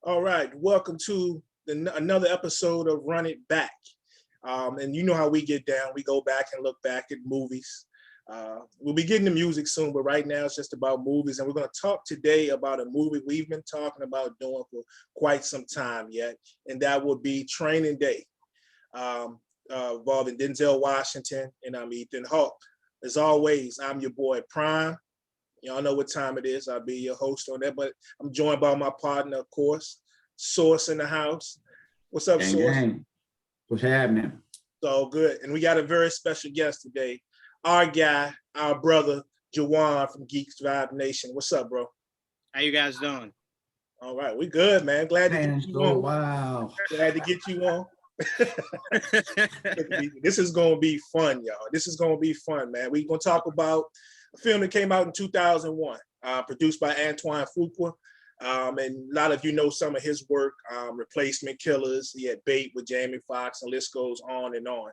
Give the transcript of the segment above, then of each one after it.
All right, welcome to another episode of Run It Back. And you know how we get down. We go back and look back at movies. We'll be getting to music soon, but right now it's just about movies. And we're going to talk today about a movie we've been talking about doing for quite some time yet, and that will be Training Day, involving Denzel Washington and I'm Ethan Hawke. As always, I'm your boy Prime. Y'all know what time it is. I'll be your host on that, but I'm joined by my partner, of course, Source in the house. What's up, Source? Gang. What's happening? It's all good. And we got a very special guest today. Our guy, our brother, Juwaan from Geek Vibes Nation. What's up, bro? How you guys doing? All right, we good, man. Glad to get you on. Wow. Glad to get you on. This is going to be fun, y'all. This is going to be fun, man. We're going to talk about a film that came out in 2001, produced by Antoine Fuqua. And a lot of you know some of his work, Replacement Killers. He had Bait with Jamie Foxx, and list goes on and on.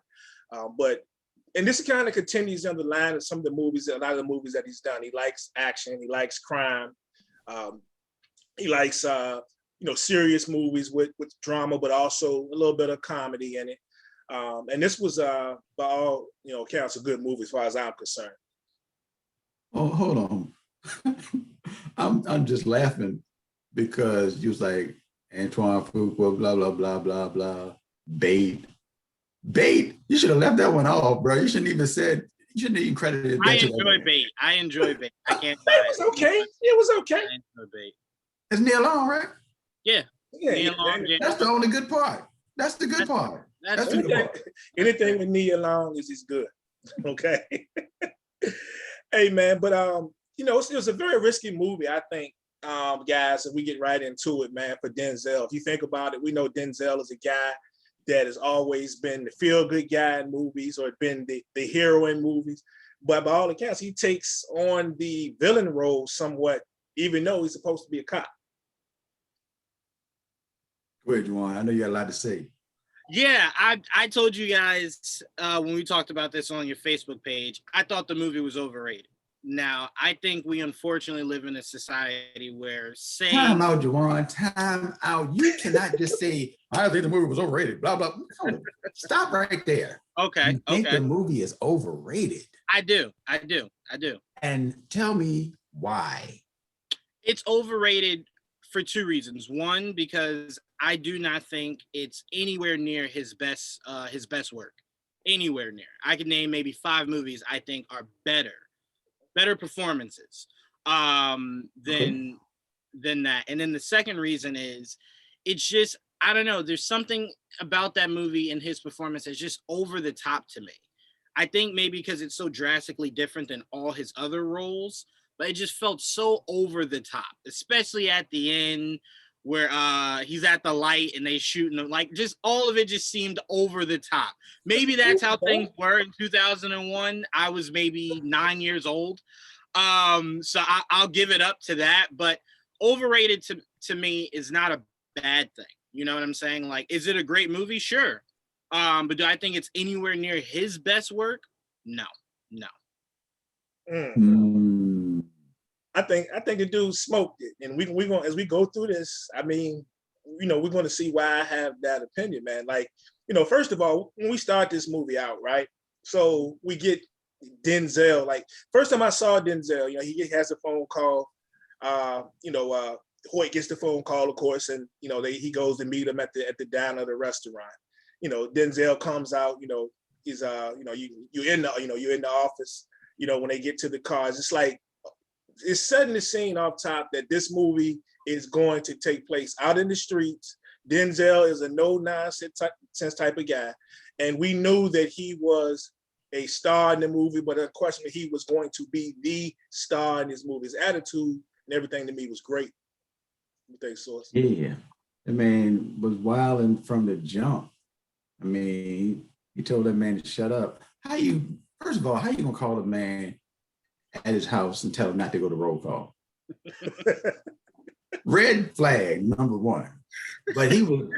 And this kind of continues on the line of some of the movies, a lot of the movies that he's done. He likes action, he likes crime, he likes serious movies with drama, but also a little bit of comedy in it. And this was by all accounts a good movie as far as I'm concerned. Oh, hold on. I'm just laughing because you was like Antoine Fuqua, blah blah blah blah blah. Bait. You should have left that one off, bro. You shouldn't even credited that. I enjoy Bait. I can't. It was okay. It was okay. I enjoy Bait. It's Neil Long, right? Yeah. Neil Long, yeah. That's the only good part. That's the good part. That's the good part. Anything with Neil Long is good. Okay. Hey man, but it was a very risky movie, I think, guys, if we get right into it, man, for Denzel. If you think about it, we know Denzel is a guy that has always been the feel-good guy in movies or been the hero in movies. But by all accounts, he takes on the villain role somewhat, even though he's supposed to be a cop. Go ahead, Juwaan. I know you got a lot to say. Yeah, I told you guys when we talked about this on your Facebook page, I thought the movie was overrated. Now, I think we unfortunately live in a society where Time out, Juwaan. Time out. You cannot just say, I think the movie was overrated, blah, blah. No, stop right there. Okay. You think the movie is overrated? I do. And tell me why. It's overrated for two reasons. One, because I do not think it's anywhere near his best work. Anywhere near. I could name maybe 5 movies I think are better performances than that. And then the second reason is it's just, I don't know, there's something about that movie and his performance that's just over the top to me. I think maybe because it's so drastically different than all his other roles, but it just felt so over the top, especially at the end where he's at the light and they shooting him. Like, just all of it just seemed over the top. Maybe that's how things were in 2001. I was maybe 9 years old. So I'll give it up to that. But overrated to me is not a bad thing. You know what I'm saying? Like, is it a great movie? Sure. But do I think it's anywhere near his best work? No. I think the dude smoked it, and we going as we go through this. I mean, we're going to see why I have that opinion, man. Like, first of all, when we start this movie out, right? So we get Denzel. Like, first time I saw Denzel, he has a phone call. Hoyt gets the phone call, of course, and he goes to meet him at the diner of the restaurant. Denzel comes out. He's you're in the office. When they get to the cars, it's like, it's setting the scene off top that this movie is going to take place out in the streets. Denzel is a no-nonsense type of guy. And we knew that he was a star in the movie, but unquestionably, he was going to be the star in this movie. His attitude and everything to me was great. What think, Source? Yeah. I mean, was wilding from the jump. I mean, he told that man to shut up. First of all, how you going to call a man at his house and tell him not to go to roll call? Red flag, number one. But he was,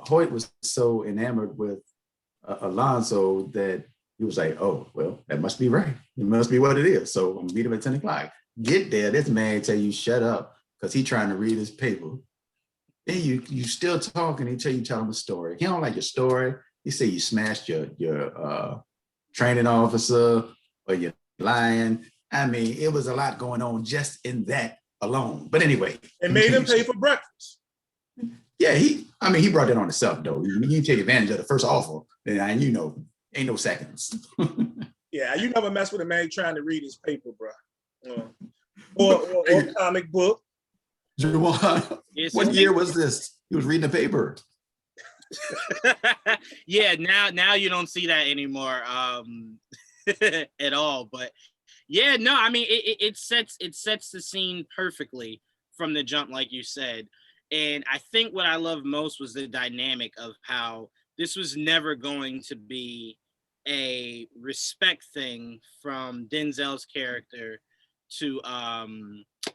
Hoyt was so enamored with Alonzo that he was like, oh, well, that must be right. It must be what it is. So I'm gonna meet him at 10 o'clock. Get there, this man tell you shut up because he's trying to read his paper. Then you still talking. He tell him a story. He don't like your story. He say you smashed your training officer or you're lying. I mean, it was a lot going on just in that alone. But anyway, And made him pay for breakfast. Yeah, he brought that on himself though. You take advantage of the first offer, then ain't no seconds. Yeah, you never mess with a man trying to read his paper, bro. Or comic book. Juwaan, what year was this? He was reading the paper. Yeah, now you don't see that anymore at all. But yeah, no, I mean it sets the scene perfectly from the jump, like you said. And I think what I loved most was the dynamic of how this was never going to be a respect thing from Denzel's character to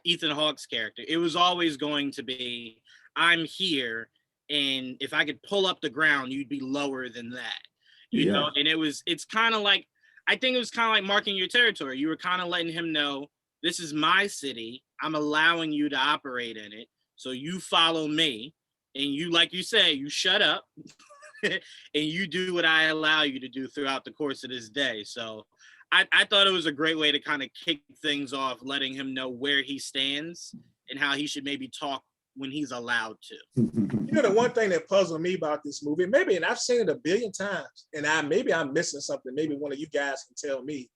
Ethan Hawke's character. It was always going to be, I'm here, and if I could pull up the ground, you'd be lower than that. You know, and it's kind of like, I think it was kind of like marking your territory. You were kind of letting him know, this is my city. I'm allowing you to operate in it. So you follow me, and you, like you say, you shut up and you do what I allow you to do throughout the course of this day. So I thought it was a great way to kind of kick things off, letting him know where he stands and how he should maybe talk when he's allowed to. You know, the one thing that puzzled me about this movie, maybe, and I've seen it a billion times, and maybe I'm missing something. Maybe one of you guys can tell me.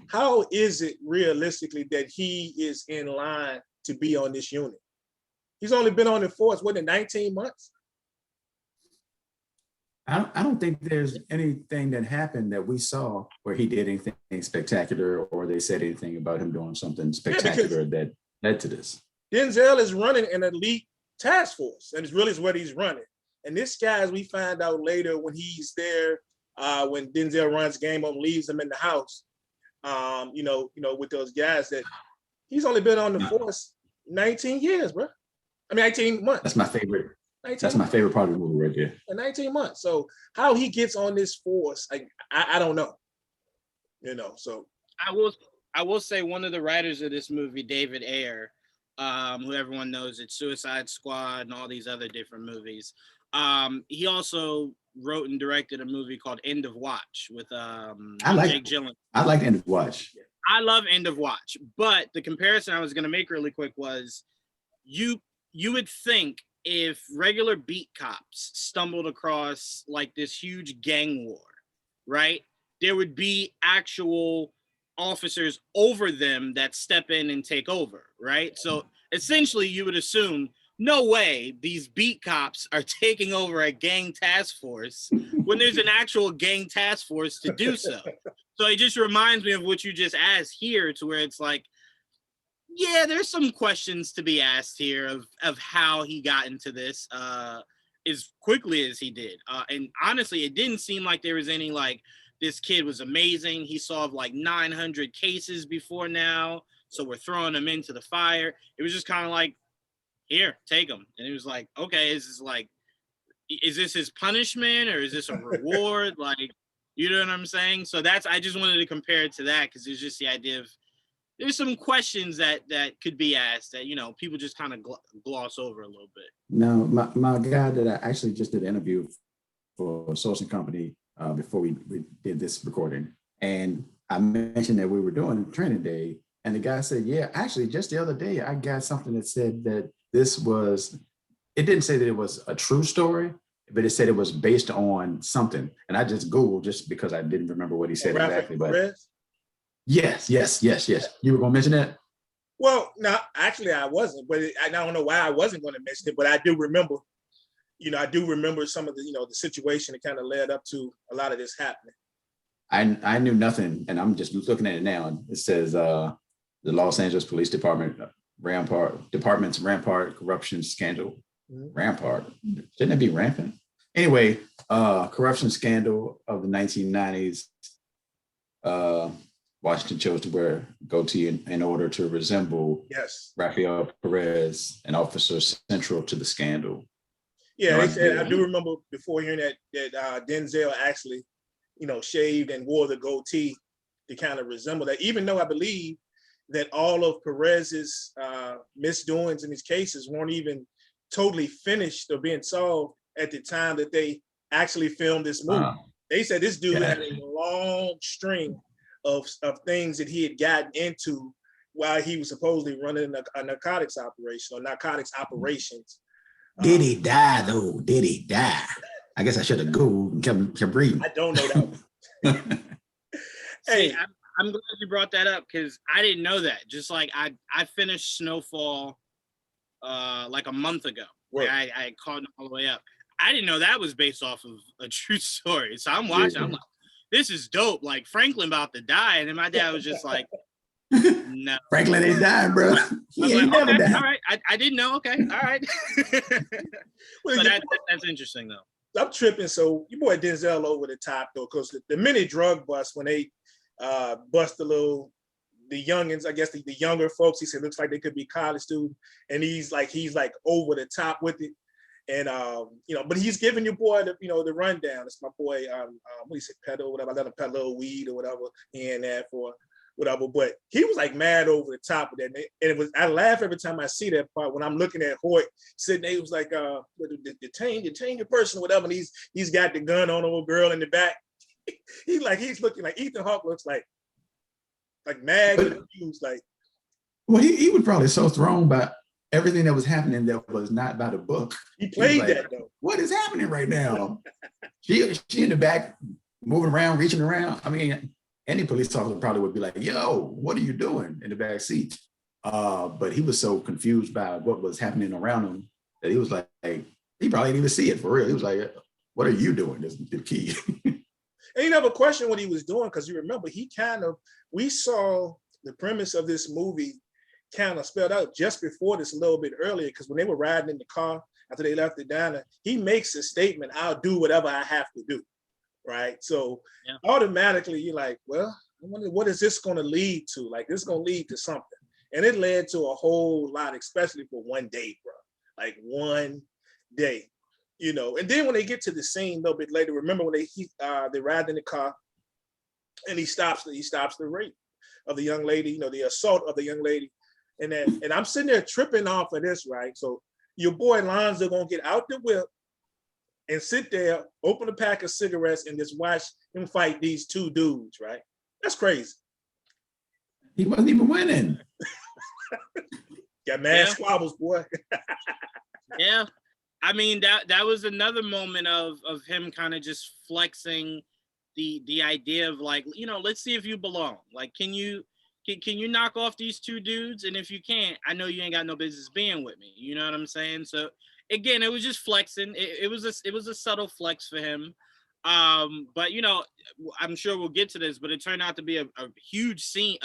How is it realistically that he is in line to be on this unit? He's only been on the force, 19 months? I don't think there's anything that happened that we saw where he did anything spectacular or they said anything about him doing something spectacular that led to this. Denzel is running an elite task force, and it's really what he's running. And this guy, as we find out later when he's there, when Denzel runs game up, leaves him in the house, with those guys, that he's only been on the force 19 years, bro. I mean, 19 months. That's my favorite. That's my favorite part of the movie right there. 19 months. So how he gets on this force, I don't know. So I will say one of the writers of this movie, David Ayer, who everyone knows, it's Suicide Squad and all these other different movies. He also wrote and directed a movie called End of Watch with Jake Gyllenhaal. I like End of Watch. I love End of Watch, but the comparison I was going to make really quick was you would think if regular beat cops stumbled across like this huge gang war, right, there would be actual officers over them that step in and take over, right? So essentially you would assume, no way these beat cops are taking over a gang task force when there's an actual gang task force to do so. So it just reminds me of what you just asked here, to where it's like, yeah, there's some questions to be asked here of how he got into this as quickly as he did. And honestly, it didn't seem like there was any like, this kid was amazing. He solved like 900 cases before now, so we're throwing him into the fire. It was just kind of like, here, take him. And it was like, okay, is this his punishment or is this a reward? Like, you know what I'm saying? So I just wanted to compare it to that, because it's just the idea of, there's some questions that could be asked that, people just kind of gloss over a little bit. Now, my guy that I actually just did an interview for a sourcing company before we did this recording, and I mentioned that we were doing a training day, and the guy said, yeah, actually just the other day I got something that said that it didn't say that it was a true story, but it said it was based on something. And I just Googled just because I didn't remember what he said exactly. But yes. You were going to mention that? Well, no, actually I wasn't, but I don't know why I wasn't going to mention it, but I do remember, some of the, the situation that kind of led up to a lot of this happening. I knew nothing, and I'm just looking at it now. And it says the Los Angeles Police Department rampart corruption scandal. Mm-hmm. Rampart, shouldn't it be rampant? Anyway, corruption scandal of the 1990s. Washington chose to wear goatee in order to resemble Rafael Perez, an officer central to the scandal. Yeah, they said, I do remember before hearing that Denzel actually, shaved and wore the goatee to kind of resemble that, even though I believe that all of Perez's misdoings in his cases weren't even totally finished or being solved at the time that they actually filmed this movie. They said this dude had a long string of things that he had gotten into while he was supposedly running a narcotics operation or narcotics operations. Did he die though? Did he die? I guess I should have Googled and kept reading. I don't know that. Hey, I'm glad you brought that up because I didn't know that. Just like I finished Snowfall like a month ago. Where I caught it all the way up. I didn't know that was based off of a true story. So I'm watching. I'm like, this is dope. Like Franklin about to die, and then my dad was just like, no. Franklin ain't dying, bro. He ain't never died. All right. I didn't know. Okay. All right. Well, that's interesting though. I'm tripping. So your boy Denzel over the top though, because the mini drug bust when they bust the youngins, I guess the younger folks, he said looks like they could be college students, and he's like over the top with it. And but he's giving your boy the rundown. It's my boy, what do you say, peddle, whatever. I let him peddle a little weed or whatever and that for whatever. But he was like mad over the top of that. And I laugh every time I see that part when I'm looking at Hoyt sitting there. He was like, detain your person or whatever. And he's got the gun on a little girl in the back. He's looking like Ethan Hawke looks like mad confused. Like, well, he was probably so thrown by everything that was happening that was not by the book. He played that though. What is happening right now? she in the back, moving around, reaching around. I mean, any police officer probably would be like, yo, what are you doing in the back seat? But he was so confused by what was happening around him that he was like, he probably didn't even see it for real. He was like, what are you doing? That's the key. And he never questioned what he was doing because you remember we saw the premise of this movie kind of spelled out just before this a little bit earlier, because when they were riding in the car after they left the diner, he makes a statement, I'll do whatever I have to do, right? So automatically you're like, well, I wonder what is this going to lead to? Like, this is going to lead to something. And it led to a whole lot, especially for one day, bro. Like one day, And then when they get to the scene a little bit later, remember when they ride in the car and he stops the rape of the young lady, the assault of the young lady. And I'm sitting there tripping off of this, right? So your boy Lonzo gonna get out the whip and sit there, open a pack of cigarettes, and just watch him fight these two dudes, right? That's crazy. He wasn't even winning. Got mad squabbles, boy. Yeah. I mean, that was another moment of him kind of just flexing the idea of like, let's see if you belong. Like, can you knock off these two dudes? And if you can't, I know you ain't got no business being with me. You know what I'm saying? So again, it was just flexing. It was a subtle flex for him. But I'm sure we'll get to this, but it turned out to be a huge scene,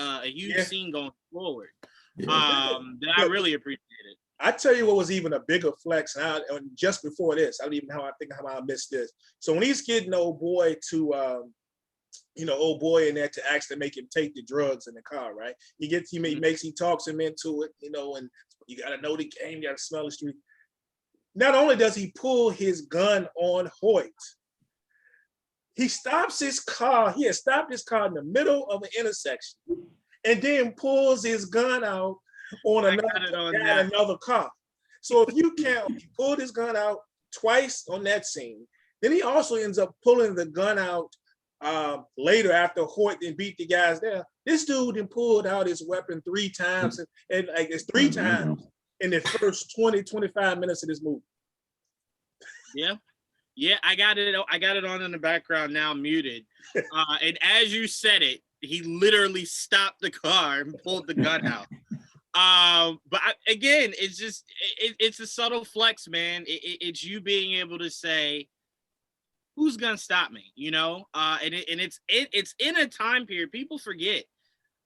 scene going forward. That I really appreciated. I tell you what was even a bigger flex. And just before this, I don't even how I missed this. So when he's getting old boy to old boy in there to actually make him take the drugs in the car, right? He talks him into it, and you gotta know the game, you gotta smell the street. Not only does he pull his gun on Hoyt, he stops his car. He has stopped his car in the middle of an intersection and then pulls his gun out on another car. So if you count, he pulled his gun out twice on that scene. Then he also ends up pulling the gun out later after Hoyt then beat the guys there. This dude then pulled out his weapon 3 times and like it's 3 times in the first 20-25 minutes of this movie. Yeah, I got it on in the background now, muted. And as you said it, he literally stopped the car and pulled the gun out. But again, it's just it's a subtle flex, man. It's you being able to say, who's gonna stop me? And it's in a time period people forget.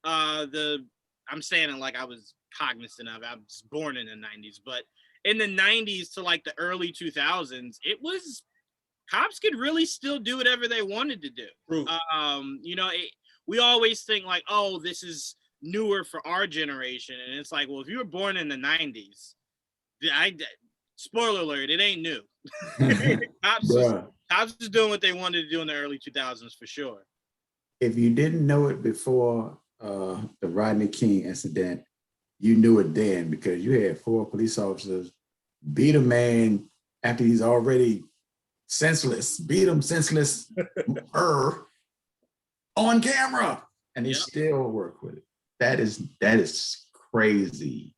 I'm saying it like I was cognizant of it. I was born in the 90s, but in the 90s to like the early 2000s, it was cops could really still do whatever they wanted to do. We always think like, oh, this is newer for our generation, and it's like, well, if you were born in the 90s, spoiler alert, it ain't new. Cops is doing what they wanted to do in the early 2000s for sure. If you didn't know it before the Rodney King incident, you knew it then because you had 4 police officers beat a man after he's already senseless, beat him senseless on camera, and they still work with it. That is crazy.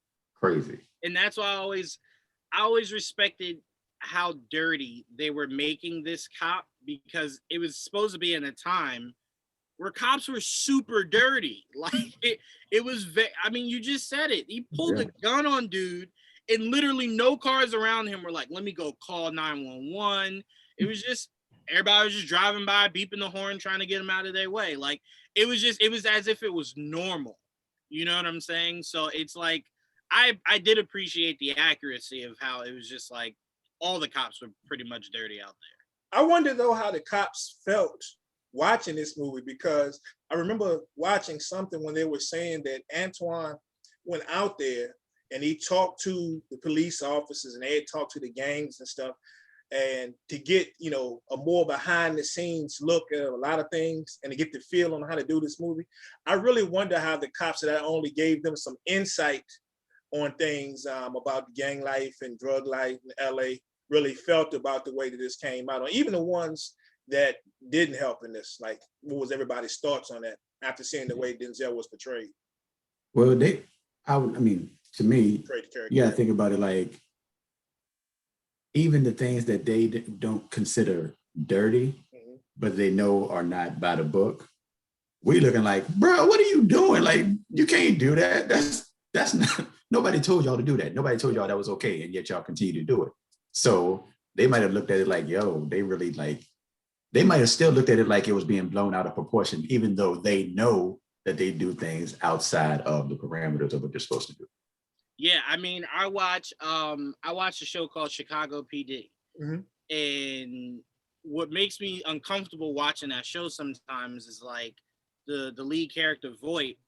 And that's why I always respected how dirty they were making this cop, because it was supposed to be in a time where cops were super dirty. Like it was, I mean, you just said it. He pulled a gun on dude, and literally no cars around him were like, let me go call 911. It was just, everybody was just driving by, beeping the horn, trying to get him out of their way. Like it was as if it was normal. You know what I'm saying? So it's like, I did appreciate the accuracy of how it was just like all the cops were pretty much dirty out there. I wonder though how the cops felt watching this movie, because I remember watching something when they were saying that Antoine went out there and he talked to the police officers and they had talked to the gangs and stuff, and to get, you know, a more behind the scenes look at a lot of things and to get the feel on how to do this movie. I really wonder how the cops that only gave them some insight on things about gang life and drug life in LA really felt about the way that this came out, or even the ones that didn't help in this. Like, what was everybody's thoughts on that after seeing the way Denzel was portrayed? Well, I mean, to me, you gotta think about it like, even the things that they don't consider dirty, but they know are not by the book, we looking like, bro, what are you doing? Like, you can't do that. That's not, nobody told y'all to do that. Nobody told y'all that was okay, and yet y'all continue to do it. So they might have looked at it like, yo, they really like, they might have still looked at it like it was being blown out of proportion, even though they know that they do things outside of the parameters of what they're supposed to do. Yeah, I mean, I watched a show called Chicago PD, and what makes me uncomfortable watching that show sometimes is like the lead character Voight,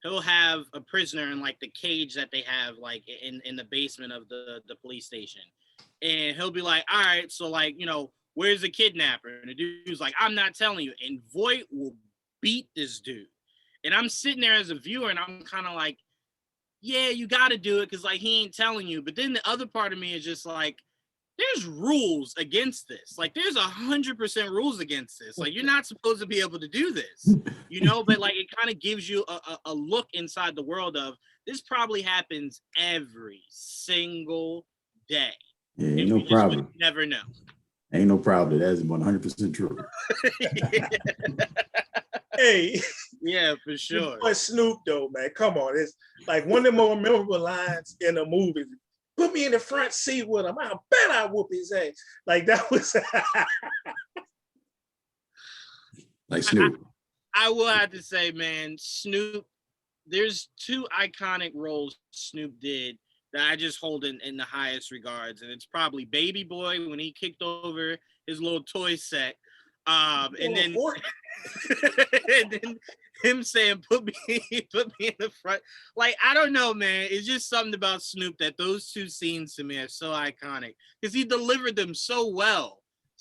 he'll have a prisoner in like the cage that they have like in the basement of the police station, and he'll be like, all right, so like, you know, where's the kidnapper? And the dude's like, I'm not telling you. And Voight will beat this dude. And I'm sitting there as a viewer and I'm kind of like, yeah, you got to do it because like he ain't telling you. But then the other part of me is just like, there's rules against this. Like there's 100% rules against this. Like you're not supposed to be able to do this, you know, but like it kind of gives you a look inside the world of this probably happens every single day. Yeah, ain't no problem. Never know. Ain't no problem. That is 100% true. Hey. Yeah, for sure. But Snoop though, man, come on. It's like one of the more memorable lines in the movie. Put me in the front seat with him. I bet I whoop his ass. Like that was like Snoop. I will have to say, man, Snoop, there's two iconic roles Snoop did that I just hold in the highest regards. And it's probably Baby Boy when he kicked over his little toy set. And then and then him saying, put me in the front. Like, I don't know, man. It's just something about Snoop that those two scenes to me are so iconic because he delivered them so well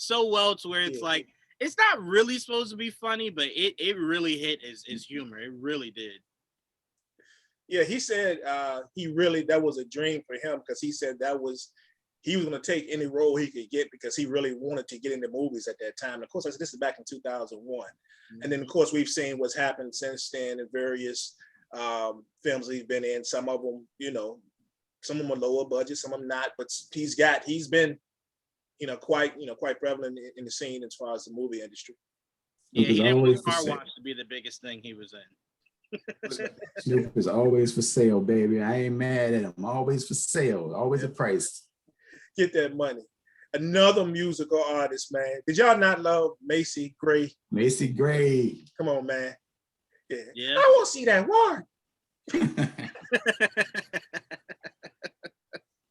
to where it's like, it's not really supposed to be funny, but it really hit his humor. It really did. Yeah, he said that was a dream for him because he said he was going to take any role he could get because he really wanted to get into movies at that time. Of course, this is back in 2001. And then, of course, we've seen what's happened since then in various films he's been in. Some of them, you know, some of them are lower budget, some of them not. But he's been, quite prevalent in the scene as far as the movie industry. Yeah, he didn't want Car Wash to be the biggest thing he was in. Snoop is always for sale, baby. I ain't mad at him. Always for sale. Always a price. Get that money. Another musical artist, man. Did y'all not love Macy Gray? Macy Gray. Come on, man. Yeah. I want to see that war.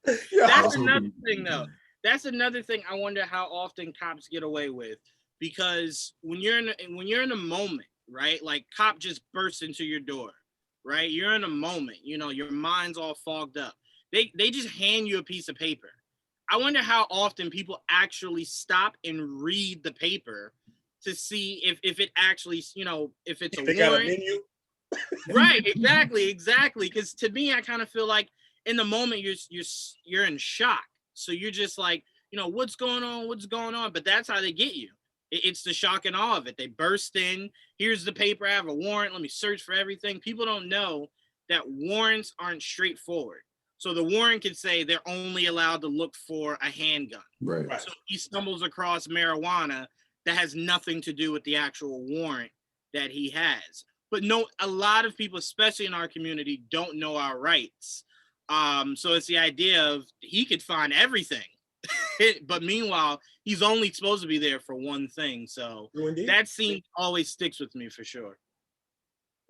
That's another thing, though. That's another thing I wonder how often cops get away with, because when you're in a moment, right? Like cop just bursts into your door, right? You're in a moment, you know, your mind's all fogged up. They just hand you a piece of paper. I wonder how often people actually stop and read the paper to see if it actually, you know, if it's a warrant. Got a menu. Right, exactly. Because to me, I kind of feel like in the moment you're in shock. So you're just like, what's going on? What's going on? But that's how they get you. It's the shock and awe of it. They burst in. Here's the paper. I have a warrant. Let me search for everything. People don't know that warrants aren't straightforward. So the warrant could say they're only allowed to look for a handgun. Right. So he stumbles across marijuana that has nothing to do with the actual warrant that he has. But a lot of people, especially in our community, don't know our rights. So it's the idea of he could find everything. But meanwhile, he's only supposed to be there for one thing. So that scene always sticks with me for sure.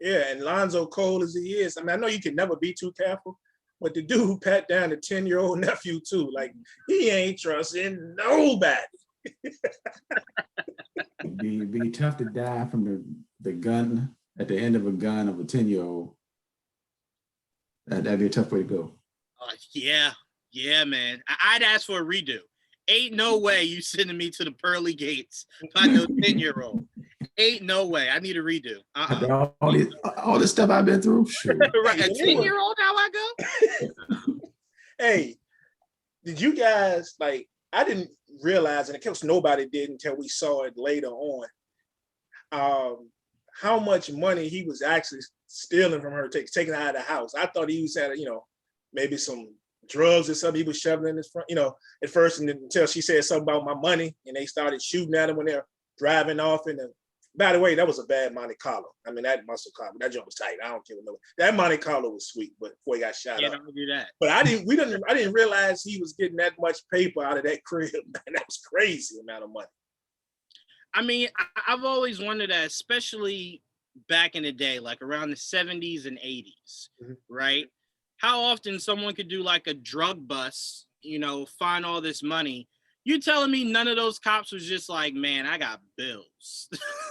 Yeah, and Lonzo, cold as he is, I mean, I know you can never be too careful, but the dude pat down the 10-year-old nephew too. Like, he ain't trusting nobody. Be tough to die from the gun at the end of a gun of a 10-year-old. That'd be a tough way to go. Yeah, man. I'd ask for a redo. Ain't no way you sending me to the pearly gates by no 10-year-old. Ain't no way. I need a redo. All this stuff I've been through. Sure. Right, a 10-year-old, how I go? Hey, did you guys, like, I didn't realize, and of course nobody did until we saw it later on, how much money he was actually stealing from her, taking her out of the house. I thought he was at, maybe some drugs or something he was shoving in his front, at first, and until she said something about my money, and they started shooting at him when they're driving off. And by the way, that was a bad Monte Carlo. I mean, that muscle car, that joint was tight. I don't care what that Monte Carlo was sweet, but before he got shot up. Don't do that. But I didn't realize he was getting that much paper out of that crib. Man, that was crazy amount of money. I mean, I've always wondered that, especially back in the day, like around the 70s and 80s, right? How often someone could do like a drug bust, find all this money. You telling me none of those cops was just like, man, I got bills.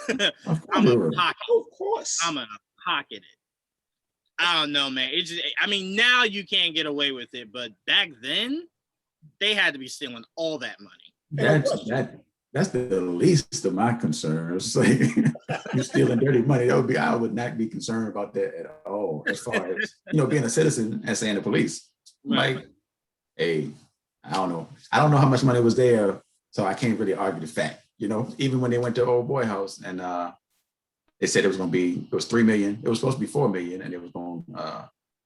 I'm gonna pocket. Of course. I'm gonna pocket it. I don't know, man. It's just, I mean, now you can't get away with it, but back then they had to be stealing all that money. That's the least of my concerns. Like, you're stealing dirty money. I would not be concerned about that at all. As far as being a citizen and saying the police, right. Like, hey, I don't know how much money was there, so I can't really argue the fact. Even when they went to old boy house and they said it was $3 million. It was supposed to be $4 million, and it was going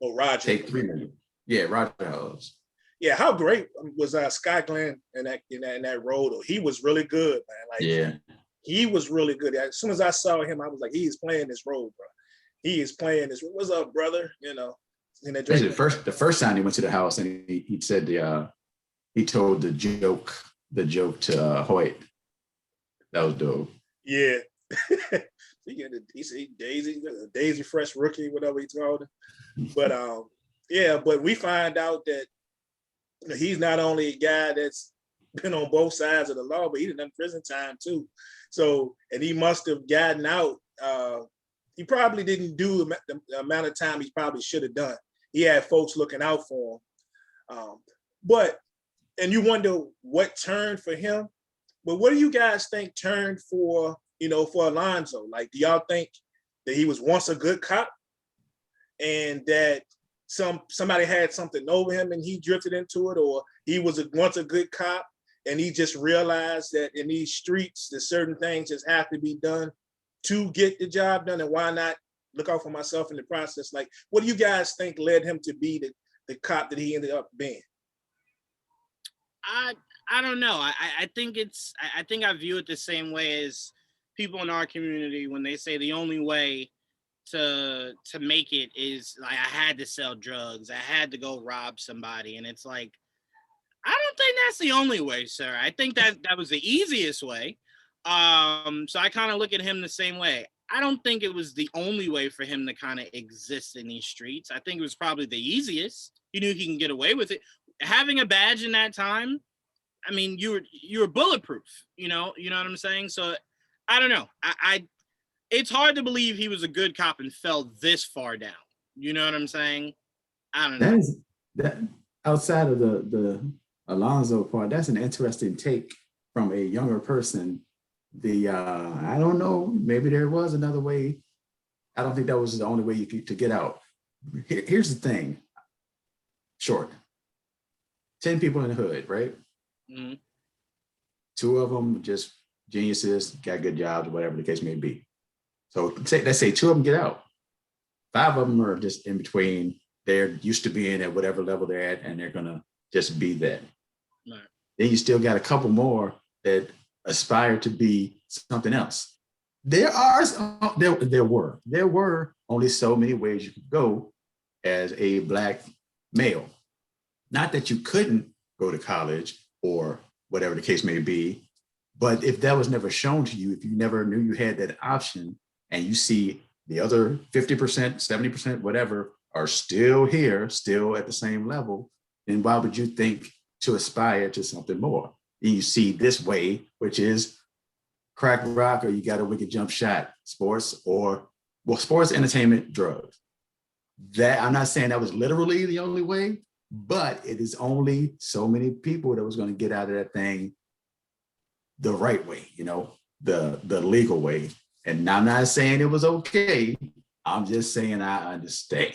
Roger take $3 million. Yeah, Roger House. Yeah, how great was Scott Glenn in that role? Though he was really good, man. Like, he was really good. As soon as I saw him, I was like, he is playing this role, bro. He is playing this. What's up, brother? The first time he went to the house, and he said he told the joke to Hoyt. That was dope. Yeah. He said Daisy Fresh rookie, whatever he called him. But but we find out that he's not only a guy that's been on both sides of the law, but he done prison time too. So, and he must have gotten out. He probably didn't do the amount of time he probably should have done. He had folks looking out for him. And you wonder what turned for him. But what do you guys think turned for Alonzo? Like, do y'all think that he was once a good cop and that somebody had something over him and he drifted into it, or he was once a good cop and he just realized that in these streets that certain things just have to be done to get the job done, and why not look out for myself in the process? Like, what do you guys think led him to be the cop that he ended up being? I don't know. I think I view it the same way as people in our community when they say the only way to make it is like, I had to sell drugs, I had to go rob somebody. And it's like, I don't think that's the only way, sir. I think that was the easiest way. So I kind of look at him the same way. I don't think it was the only way for him to kind of exist in these streets. I think it was probably the easiest. He knew he can get away with it. Having a badge in that time, I mean, you were bulletproof, you know what I'm saying? So I don't know. It's hard to believe he was a good cop and fell this far down. You know what I'm saying? I don't know. That outside of the Alonzo part, that's an interesting take from a younger person. I don't know, maybe there was another way. I don't think that was the only way to get out. Here's the thing, short. 10 people in the hood, right? Mm-hmm. 2 of them just geniuses, got good jobs, whatever the case may be. So let's say 2 of them get out. 5 of them are just in between. They're used to being at whatever level they're at, and they're gonna just be that. Right. Then you still got a couple more that aspire to be something else. There were only so many ways you could go as a Black male. Not that you couldn't go to college or whatever the case may be, but if that was never shown to you, if you never knew you had that option, and you see the other 50%, 70%, whatever, are still here, still at the same level, then why would you think to aspire to something more? And you see this way, which is crack rock, or you got a wicked jump shot, sports, entertainment, drugs. That, I'm not saying that was literally the only way, but it is only so many people that was going to get out of that thing the right way, the legal way. And I'm not saying it was okay. I'm just saying I understand.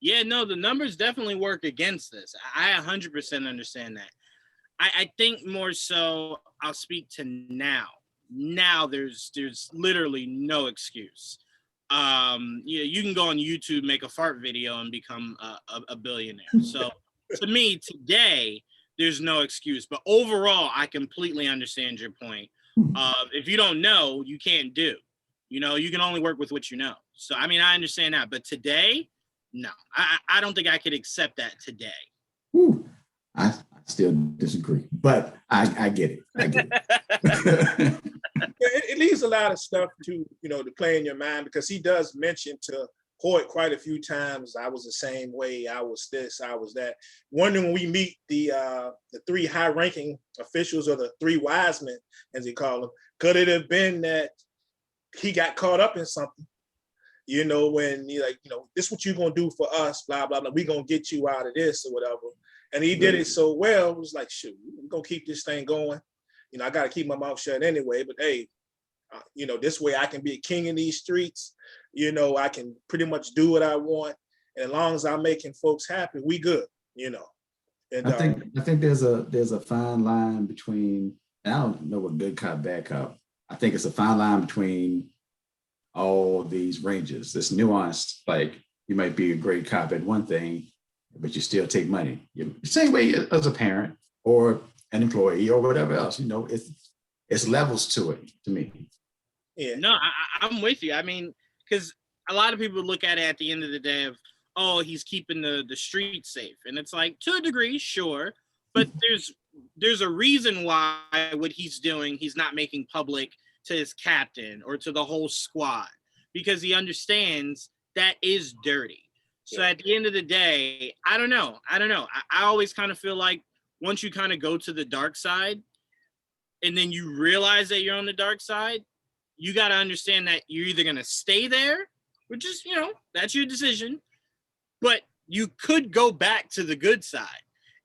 Yeah, no, the numbers definitely work against this. I 100% understand that. I think more so I'll speak to now. Now there's literally no excuse. You can go on YouTube, make a fart video, and become a billionaire. So to me, today, there's no excuse. But overall, I completely understand your point. If you don't know, you can't do. You can only work with what you know. So, I mean, I understand that. But today, no, I don't think I could accept that today. Whew. I still disagree, but I get it. I get it. It leaves a lot of stuff to play in your mind, because he does mention to Hoyt quite a few times, I was the same way, I was this, I was that. Wondering when we meet the 3 high-ranking officials, or the 3 wise men, as he called them, could it have been that he got caught up in something? When he this is what you're gonna do for us, blah blah blah. We're gonna get you out of this or whatever. And he did it so well. It was like, shoot, we're gonna keep this thing going. I got to keep my mouth shut anyway. But hey, this way I can be a king in these streets. I can pretty much do what I want, and as long as I'm making folks happy, we good. And I think there's a fine line between. And I don't know what good cop, bad cop. I think it's a fine line between all these ranges. This nuanced, like you might be a great cop at one thing, but you still take money. Same way as a parent or an employee or whatever else. It's levels to it, to me. Yeah. No, I'm with you. I mean, because a lot of people look at it at the end of the day of, oh, he's keeping the streets safe, and it's like, to a degree, sure, but there's a reason why what he's doing, he's not making public to his captain or to the whole squad, because he understands that is dirty. So at the end of the day, I don't know. I always kind of feel like once you kind of go to the dark side and then you realize that you're on the dark side, you got to understand that you're either going to stay there, which is, that's your decision, but you could go back to the good side.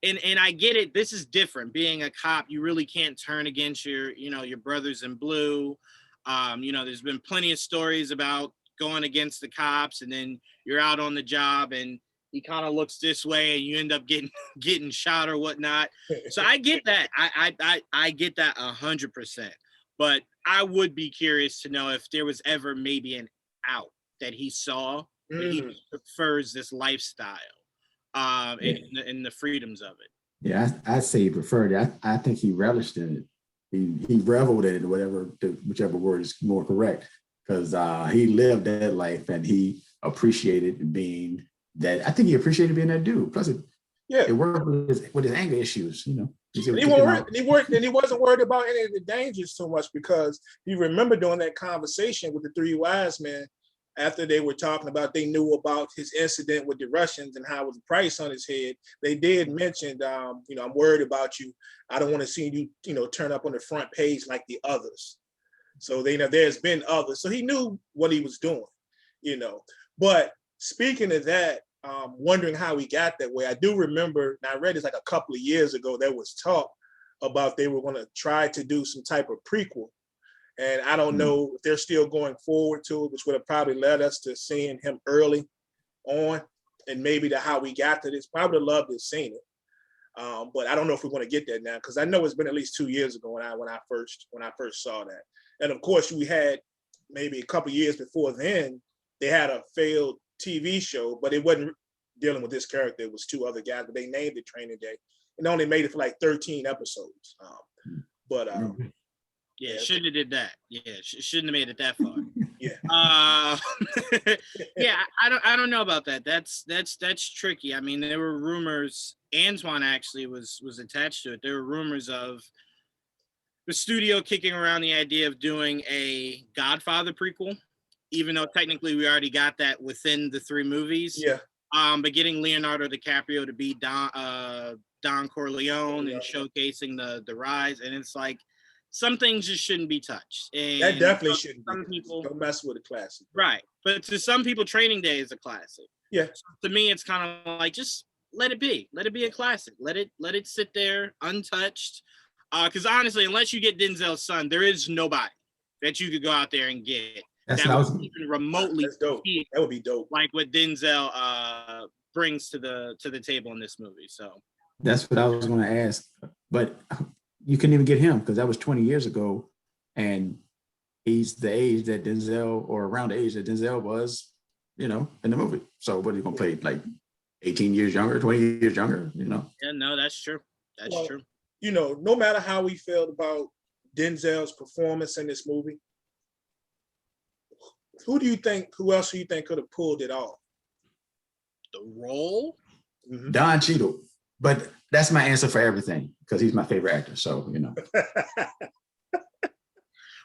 And I get it. This is different. Being a cop, you really can't turn against your brothers in blue. There's been plenty of stories about going against the cops, and then you're out on the job and he kind of looks this way and you end up getting shot or whatnot. So I get that. I get that 100%. But I would be curious to know if there was ever maybe an out that he saw, but he prefers this lifestyle. And the freedoms of it. Yeah, I say he preferred it. I think he relished in it. He reveled in it, whichever word is more correct, because he lived that life and he appreciated being that. I think he appreciated being that dude. Plus, it worked with his anger issues. He wasn't worried about any of the dangers so much, because you remember during that conversation with the 3 wise men, after they were talking about, they knew about his incident with the Russians and how it was a price on his head. They did mention, I'm worried about you. I don't want to see you, turn up on the front page like the others. So there's been others. So he knew what he was doing, But speaking of that, wondering how he got that way, I do remember, and I read this like a couple of years ago, there was talk about they were going to try to do some type of prequel. And I don't know if they're still going forward to it, which would have probably led us to seeing him early on, and maybe to how we got to this. Probably loved to have seen it. But I don't know if we're going to get that now because I know it's been at least 2 years ago when I first saw that. And of course, we had maybe a couple years before then, they had a failed TV show, but it wasn't dealing with this character. It was two other guys, but they named it Training Day and only made it for like 13 episodes. Yeah, shouldn't have did that. Yeah, shouldn't have made it that far. Yeah. Yeah, I don't know about that. That's tricky. I mean, there were rumors. Antoine actually was attached to it. There were rumors of the studio kicking around the idea of doing a Godfather prequel, even though technically we already got that within the 3 movies. Yeah. But getting Leonardo DiCaprio to be Don Corleone and showcasing the rise, and it's like some things just shouldn't be touched. And that definitely shouldn't some be. people Don't mess with a classic. Right. But to some people, Training Day is a classic. Yeah. So to me, it's kind of like just let it be. Let it be a classic. Let it sit there untouched. Because honestly, unless you get Denzel's son, there is nobody that you could go out there and get That's that what would even remotely dope. That would be dope. like what Denzel brings to the table in this movie. So that's what I was going to ask, but you couldn't even get him because that was 20 years ago, and he's the age that Denzel, or around the age that Denzel was, in the movie. So what are you going to play, like 18 years younger, 20 years younger, Yeah, no, that's true. That's true. No matter how we felt about Denzel's performance in this movie, who else do you think could have pulled it off? The role? Mm-hmm. Don Cheadle. But that's my answer for everything because he's my favorite actor. So,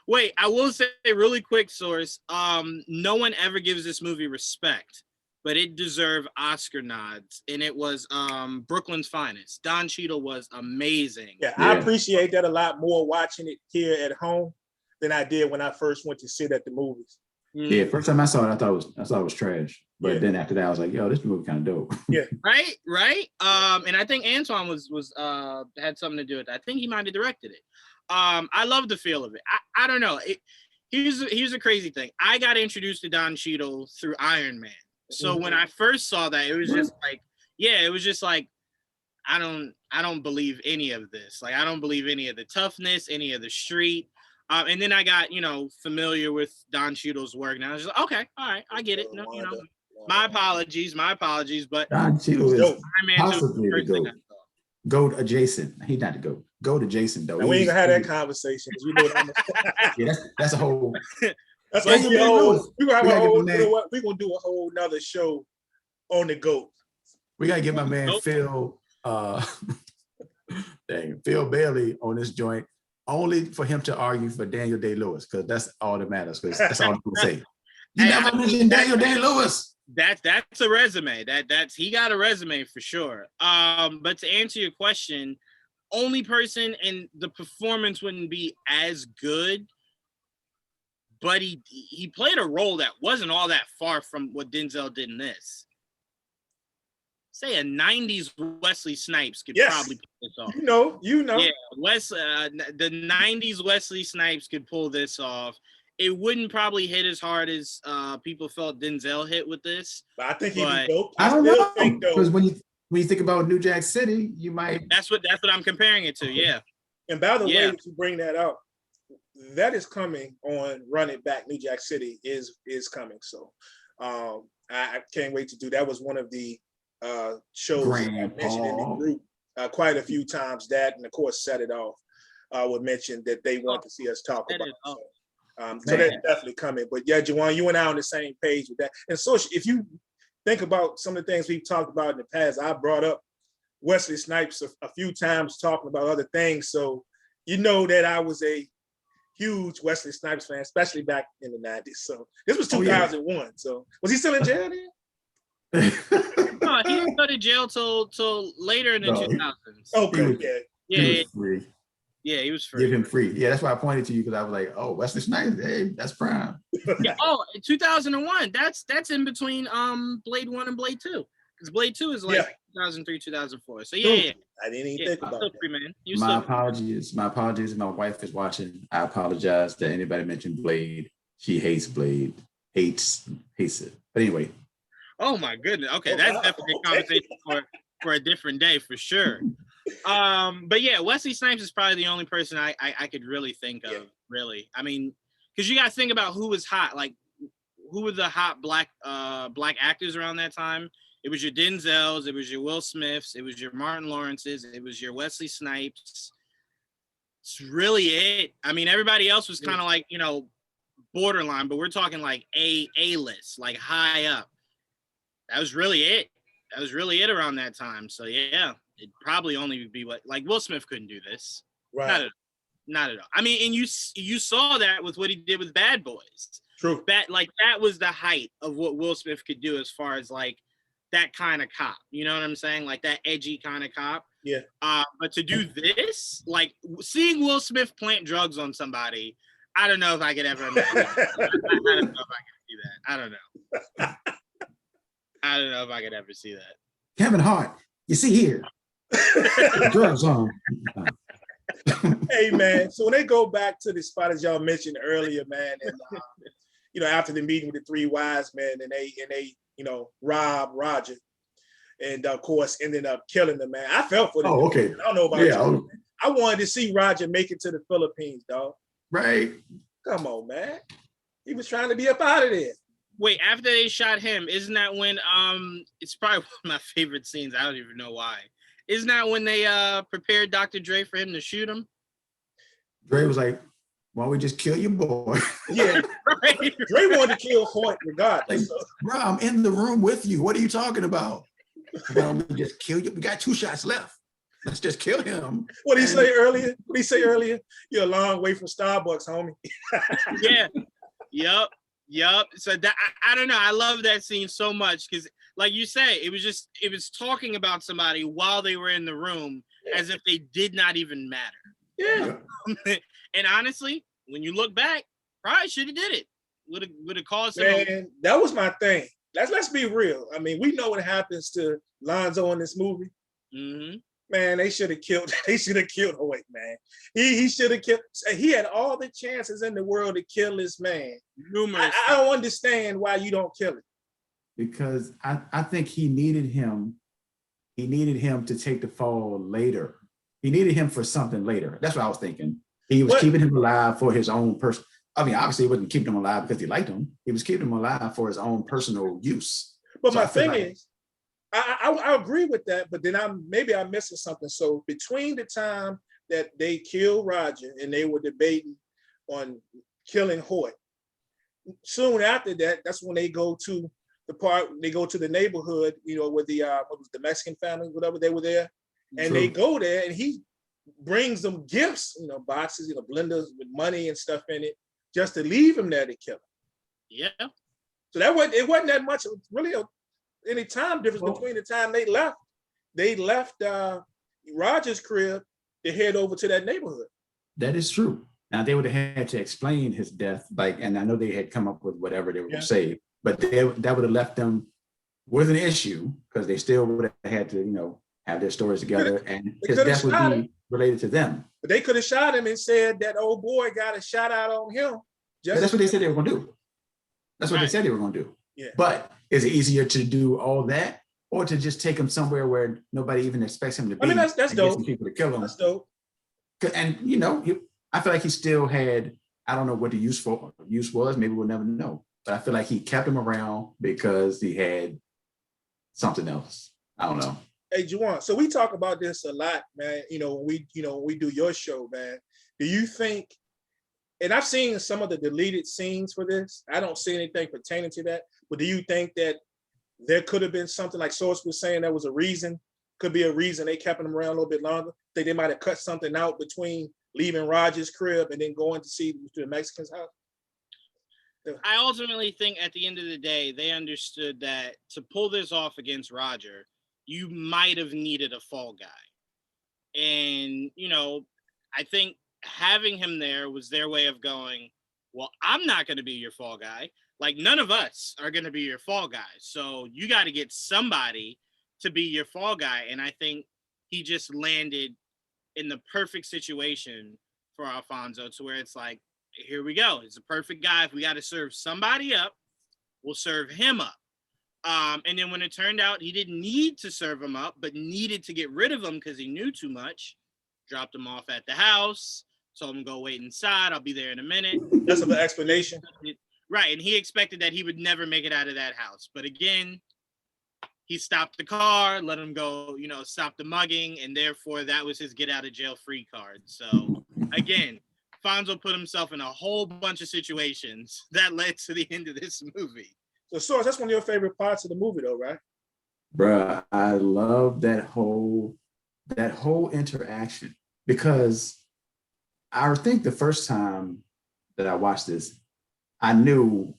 Wait, I will say really quick, Source. No one ever gives this movie respect, but it deserved Oscar nods, and it was Brooklyn's finest. Don Cheadle was amazing. Yeah, I appreciate that a lot more watching it here at home than I did when I first went to sit at the movies. Mm-hmm. Yeah, first time I saw it, I thought it was trash. But then after that, I was like, yo, this movie kind of dope. Yeah. Right. And I think Antoine was had something to do with that. I think he might have directed it. I love the feel of it. I don't know. Here's a crazy thing. I got introduced to Don Cheadle through Iron Man. So when I first saw that, it was just like, I don't believe any of this. Like, I don't believe any of the toughness, any of the street. And then I got, familiar with Don Cheadle's work. And I was just like, okay, all right, I get it. No, my apologies. But Don Cheadle is possibly the GOAT adjacent. He's not the GOAT. GOAT adjacent, though. Now, we ain't gonna have that conversation because yeah, that's a whole. That's we're gonna do a whole nother show on the GOAT. We gotta get my man Phil Bailey on this joint, only for him to argue for Daniel Day-Lewis, because that's all that matters. Because that's all I'm gonna say. You never mentioned Daniel Day-Lewis. That's a resume. That's he got a resume for sure. But to answer your question, only person, and the performance wouldn't be as good, but he played a role that wasn't all that far from what Denzel did in this. Say a 90s Wesley Snipes could probably pull this off. You know. Yeah, the 90s Wesley Snipes could pull this off. It wouldn't probably hit as hard as people felt Denzel hit with this. But I think he'd be dope. I don't know, because when you think about New Jack City, you might. That's what I'm comparing it to. Yeah. And by the way, to bring that up, that is coming on Run It Back. New Jack City is coming. So I can't wait to do that. Was one of the shows I mentioned in the group quite a few times. That, and of course, Set It Off would mention that they want to see us talk about. So that's definitely coming. But yeah, Juwaan, you and I on the same page with that. And so if you think about some of the things we've talked about in the past, I brought up Wesley Snipes a few times talking about other things. So you know that I was a huge Wesley Snipes fan, especially back in the 90s. So this was 2001. So was he still in jail then? No, he didn't go to jail till later in the 2000s. Okay, He was free. Yeah, he was free. Give him free. Yeah, that's why I pointed to you, because I was like, oh, Wesley Snipes, hey, that's prime. Yeah. Oh, 2001. That's in between Blade 1 and Blade 2. Because Blade 2 is like 2003, 2004. So yeah. I didn't even think about that. Free, man. My apologies. My wife is watching. I apologize that anybody mentioned Blade. She hates Blade. Hates it. But anyway. Oh my goodness. Okay, that's definitely a conversation for a different day for sure. But yeah, Wesley Snipes is probably the only person I could really think of. Really, I mean, because you got to think about who was hot. Like, who were the hot black actors around that time? It was your Denzels, it was your Will Smiths, it was your Martin Lawrences, it was your Wesley Snipes. It's really it. I mean, everybody else was kind of like, you know, borderline, but we're talking like A list, like high up. That was really it. That was really it around that time. So yeah, it'd probably only be what, like, Will Smith couldn't do this. Right. Not at all. I mean, and you saw that with what he did with Bad Boys. True. That was the height of what Will Smith could do as far as like that kind of cop. You know what I'm saying? Like that edgy kind of cop. Yeah. But to do this, like seeing Will Smith plant drugs on somebody, I don't know if I could ever imagine. I don't know if I could see that. I don't know. I don't know if I could ever see that. Kevin Hart, you see here. Drugs on. Hey man, so when they go back to the spot as y'all mentioned earlier, man, and you know, after the meeting with the three wise men, and they you know, rob Roger, and of course ended up killing the man. I felt for them. Oh, okay. I don't know about you. I wanted to see Roger make it to the Philippines, dog. Right. Come on, man. He was trying to be up out of there. Wait, after they shot him, isn't that when it's probably one of my favorite scenes. I don't even know why. Isn't that when they prepared Dr. Dre for him to shoot him? Dre was like, why don't we just kill your boy? Yeah. Right. Dre wanted to kill Hoyt regardless. Like, bro, I'm in the room with you. What are you talking about? Why don't we just kill you? We got 2 shots left. Let's just kill him. What did he say earlier? You're a long way from Starbucks, homie. Yeah. Yep. So that I don't know. I love that scene so much because, like you say, it was talking about somebody while they were in the room as if they did not even matter. Yeah. And honestly, when you look back, probably should have did it. Would have caused some. Man, that was my thing. Let's be real. I mean, we know what happens to Lonzo in this movie. Mm-hmm. Man, they should have killed Hoyt, man. He should have killed. He had all the chances in the world to kill this man. Numerous. I don't understand why you don't kill him. Because I think he needed him. He needed him to take the fall later. He needed him for something later. That's what I was thinking. He was keeping him alive for his own person. I mean, obviously, he wasn't keeping him alive because he liked him. He was keeping him alive for his own personal use. But so my thing is, I agree with that, but then I'm missing something. So between the time that they killed Roger and they were debating on killing Hoyt, soon after that, that's when they go to the neighborhood, you know, with the what was the Mexican family, whatever, they were there, and they go there, and he brings them gifts, you know, boxes, you know, blenders with money and stuff in it, just to leave him there to kill him. Yeah. So it wasn't that much. It was really any time difference between the time they left Roger's crib to head over to that neighborhood. That is true. Now they would have had to explain his death, like, and I know they had come up with whatever they were going to say, but that would have left them with an issue because they still would have had to, you know, have their stories together, and his death would be related to them. But they could have shot him and said that old boy got a shot out on him. That's what they said they were going to do. That's what they said they were going to do. Yeah. But is it easier to do all that or to just take him somewhere where nobody even expects him to be? I mean, that's dope. Some people to kill him. That's dope. And, you know, I feel like he still had, I don't know what the use was. Maybe we'll never know. But I feel like he kept him around because he had something else. I don't know. Hey, Juwaan, so we talk about this a lot, man. You know, when we do your show, man. Do you think, and I've seen some of the deleted scenes for this, I don't see anything pertaining to that, but do you think that there could have been something like Source was saying there was a reason, could be a reason they kept him around a little bit longer? Think they might have cut something out between leaving Roger's crib and then going to see the Mexican's house? I ultimately think at the end of the day, they understood that to pull this off against Roger, you might have needed a fall guy. And, you know, I think having him there was their way of going, well, I'm not going to be your fall guy. Like, none of us are going to be your fall guy. So you got to get somebody to be your fall guy. And I think he just landed in the perfect situation for Alfonso to where it's like, here we go. It's a perfect guy. If we got to serve somebody up, we'll serve him up. And then when it turned out he didn't need to serve him up, but needed to get rid of him because he knew too much, dropped him off at the house, told him go wait inside. I'll be there in a minute. That's an explanation. Right. And he expected that he would never make it out of that house. But again, he stopped the car, let him go, stop the mugging. And therefore, that was his get out of jail free card. So again, Fonzo put himself in a whole bunch of situations that led to the end of this movie. So, Source, that's one of your favorite parts of the movie, though, right? Bruh, I love that whole interaction, because I think the first time that I watched this, I knew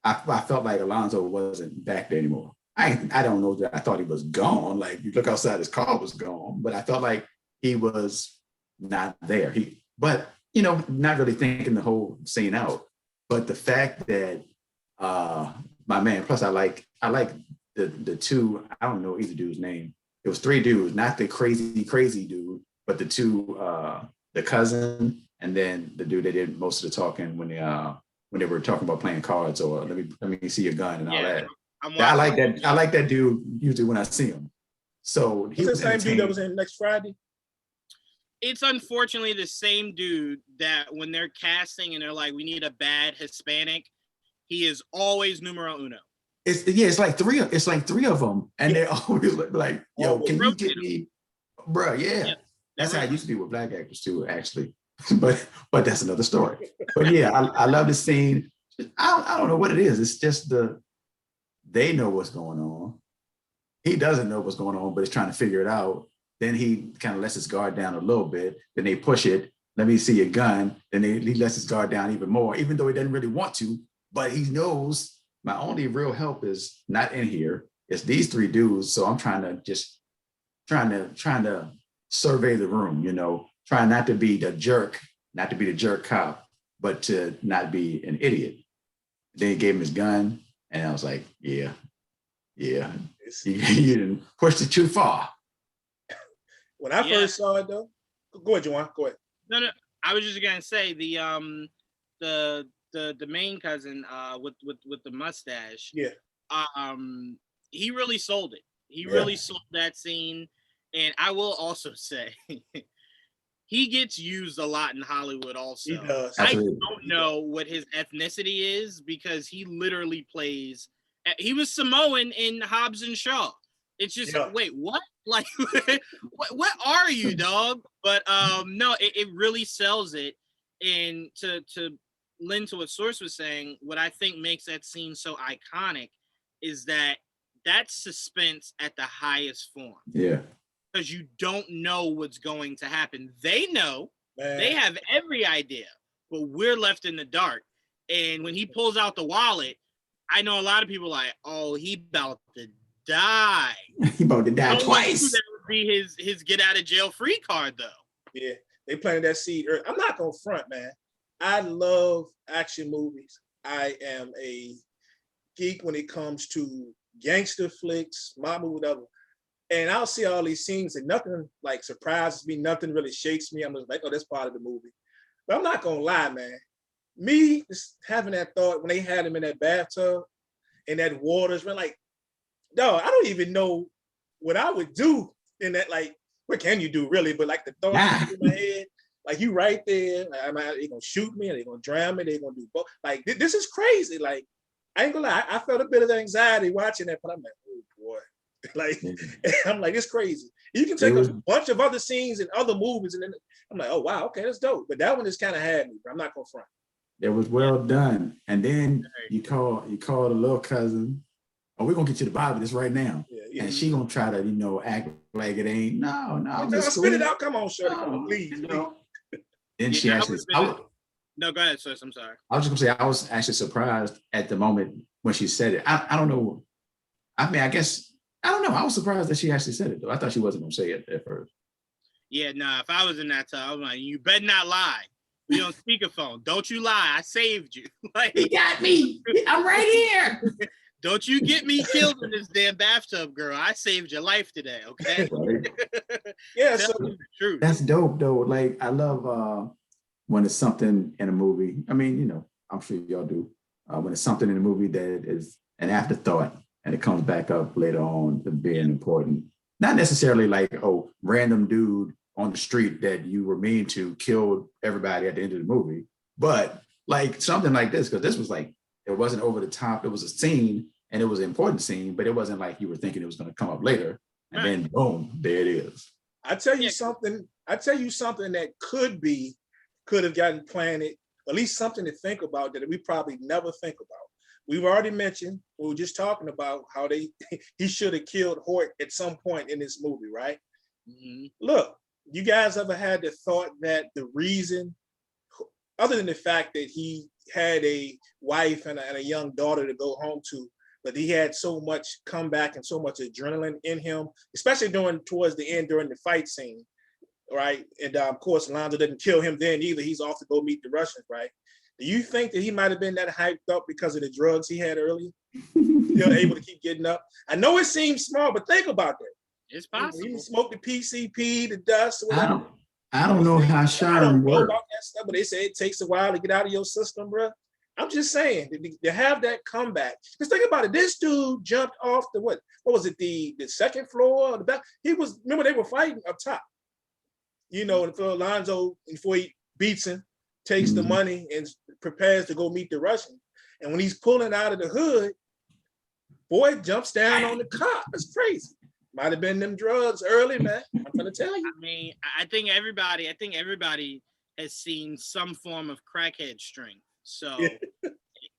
I felt like Alonzo wasn't back there anymore. I don't know that I thought he was gone. Like, you look outside, his car was gone, but I felt like he was not there. But not really thinking the whole scene out. But the fact that my man, plus I like the two, I don't know either dude's name. It was three dudes, not the crazy dude, but the two, the cousin, and then the dude that did most of the talking when they were talking about playing cards, or let me see your gun and all that. I like that. I like that dude usually when I see him. So he was the same dude that was in Next Friday. It's unfortunately the same dude that when they're casting and they're like, we need a bad Hispanic, he is always numero uno. It's like three of them, and they're always like, yo, can you get me, bro? Yeah. That's how it used to be with black actors too, actually. but that's another story. But yeah, I love the scene. I don't know what it is. It's just they know what's going on. He doesn't know what's going on, but he's trying to figure it out. Then he kind of lets his guard down a little bit. Then they push it. Let me see your gun. Then he lets his guard down even more, even though he doesn't really want to. But he knows my only real help is not in here. It's these three dudes. So I'm trying to survey the room, trying not to be the jerk cop, but to not be an idiot. Then he gave him his gun, and I was like, yeah, you didn't push it too far. When I first saw it, though, go ahead, Juwaan. Go ahead. No, I was just gonna say the main cousin with the mustache. Yeah. He really sold it. He really sold that scene, and I will also say, he gets used a lot in Hollywood. Also, he does. I don't know what his ethnicity is because he literally plays. He was Samoan in Hobbs and Shaw. It's just wait, what? Like, what are you, dog? But no, it really sells it. And to lend to what Source was saying, what I think makes that scene so iconic is that that's suspense at the highest form. Yeah. Because you don't know what's going to happen. They know, Man. They have every idea, but we're left in the dark. And when he pulls out the wallet, I know a lot of people are like, oh, he about to die. He about to die twice. That would be his get out of jail free card, though. Yeah, they planted that seed early. I'm not gonna front, man. I love action movies. I am a geek when it comes to gangster flicks, mob movie, whatever. And I'll see all these scenes and nothing like surprises me, nothing really shakes me. I'm just like, oh, that's part of the movie. But I'm not gonna lie, man. Me just having that thought when they had him in that bathtub and that water's been like, no, I don't even know what I would do in that. Like, what can you do really? But like the thought in my head, like you right there. Like, they gonna shoot me? Are they gonna drown me? They gonna do both? Like this is crazy. Like I ain't gonna lie, I felt a bit of anxiety watching that, but I'm like, oh boy, like I'm like, it's crazy. You can take a bunch of other scenes and other movies, and then I'm like, oh wow, okay, that's dope. But that one just kind of had me. But I'm not gonna front. It was well done. And then you call the little cousin. Oh, we're gonna get you the bottom of this right now. Yeah. And she gonna try to, act like it ain't. No, spit it out. Come on, Shirley. Come on, please. Then she actually. No, go ahead, sis. I'm sorry. I was just gonna say I was actually surprised at the moment when she said it. I don't know. I mean, I guess I don't know. I was surprised that she actually said it though. I thought she wasn't gonna say it at first. Yeah, nah. If I was in that tub, I'm like, you better not lie. We on speakerphone. Don't you lie. I saved you. Like, he got me. I'm right here. Don't you get me killed in this damn bathtub, girl. I saved your life today, okay? Yeah, so true. That's dope, though. Like, I love when it's something in a movie. I mean, I'm sure y'all do. When it's something in a movie that is an afterthought, and it comes back up later on to being important. Not necessarily like, oh, random dude on the street that you were mean to killed everybody at the end of the movie, but like something like this, because this was like, it wasn't over the top. It was a scene and it was an important scene, but it wasn't like you were thinking it was going to come up later. And then boom, there it is. I tell you something that could have gotten planted, at least something to think about that we probably never think about. We've already mentioned, we were just talking about how he should have killed Hort at some point in this movie, right? Mm-hmm. Look, you guys ever had the thought that the reason, other than the fact that he had a wife and a young daughter to go home to, but he had so much comeback and so much adrenaline in him, especially towards the end during the fight scene, right? And of course, Alonzo didn't kill him then either. He's off to go meet the Russians, right? Do you think that he might have been that hyped up because of the drugs he had earlier? Still able to keep getting up? I know it seems small, but think about that. It's possible. He smoked the PCP, the dust, whatever. I don't know how Sherm works. About that stuff, but they say it takes a while to get out of your system, bro. I'm just saying to have that comeback. Just think about it. This dude jumped off the what was it? The second floor or the back? Remember they were fighting up top. You know, and for Alonzo, before he beats him, takes the money and prepares to go meet the Russians. And when he's pulling out of the hood, boy jumps down on the cop. It's crazy. Might have been them drugs early, man. I'm gonna tell you. I mean, I think everybody has seen some form of crackhead strength. So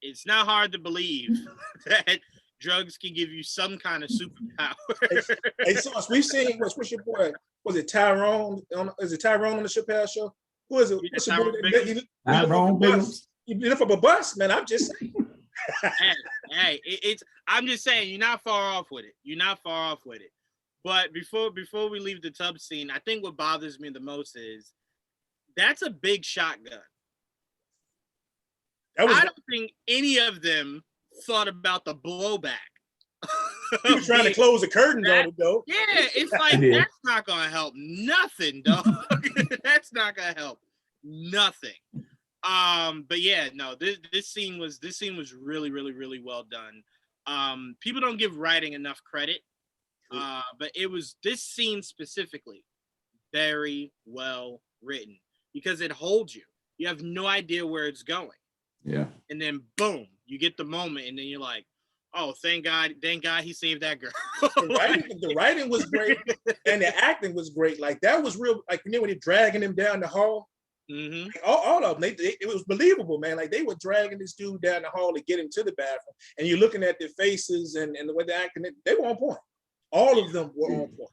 it's not hard to believe that drugs can give you some kind of superpower. Hey, so we've seen what's your boy? Was it Tyrone? Is it Tyrone on the Chappelle show? Who is it? What's your boy? Tyrone Biggums. You lift up a bus, man. I'm just saying. hey, I'm just saying you're not far off with it. But before we leave the tub scene, I think what bothers me the most is that's a big shotgun. I don't think any of them thought about the blowback. He was trying to close the curtains on it, though. Yeah, it's like that's not gonna help nothing, dog. That's not gonna help nothing. But yeah, no, this scene was really, really, really well done. People don't give writing enough credit, but this scene specifically very well written because it holds you. You have no idea where it's going. Yeah. And then boom, you get the moment, and then you're like, oh, thank God he saved that girl. The writing was great, and the acting was great. Like that was real. Like when they're dragging him down the hall, like, all of them, it was believable, man. Like they were dragging this dude down the hall to get him to the bathroom, and you're looking at their faces and the way they're acting. They were on point. All of them were on point.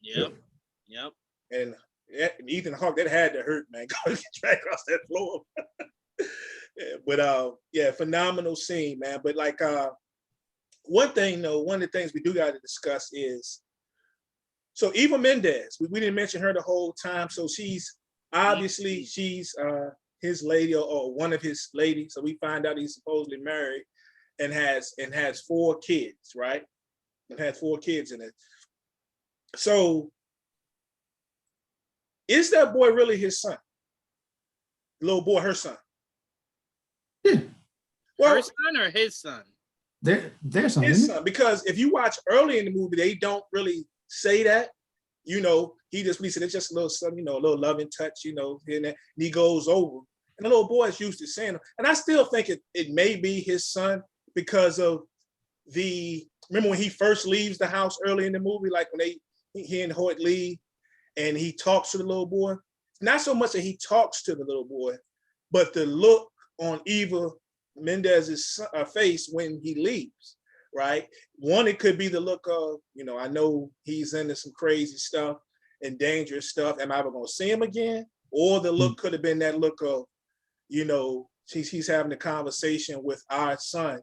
Yep. And Ethan Hawke, that had to hurt, man. Going to get dragged across that floor. But phenomenal scene, man. But like one of the things we do got to discuss is, so Eva Mendes, we didn't mention her the whole time. So she's obviously his lady or one of his ladies. So we find out he's supposedly married and has 4 kids, right? And has 4 kids in it. So is that boy really his son? The little boy, her son? Yeah. Well, her son or his son? Their son. His son. Because if you watch early in the movie, they don't really say that. You know, he said it's just a little something, a little loving touch, here and there. And he goes over. And the little boy is used to saying him. And I still think it may be his son because of remember when he first leaves the house early in the movie, like when he and Hoyt leave and he talks to the little boy. Not so much that he talks to the little boy, but the look on Eva Mendez's face when he leaves, right? One, it could be the look of, I know he's into some crazy stuff and dangerous stuff. Am I ever going to see him again? Or the look could have been that look of, he's having a conversation with our son.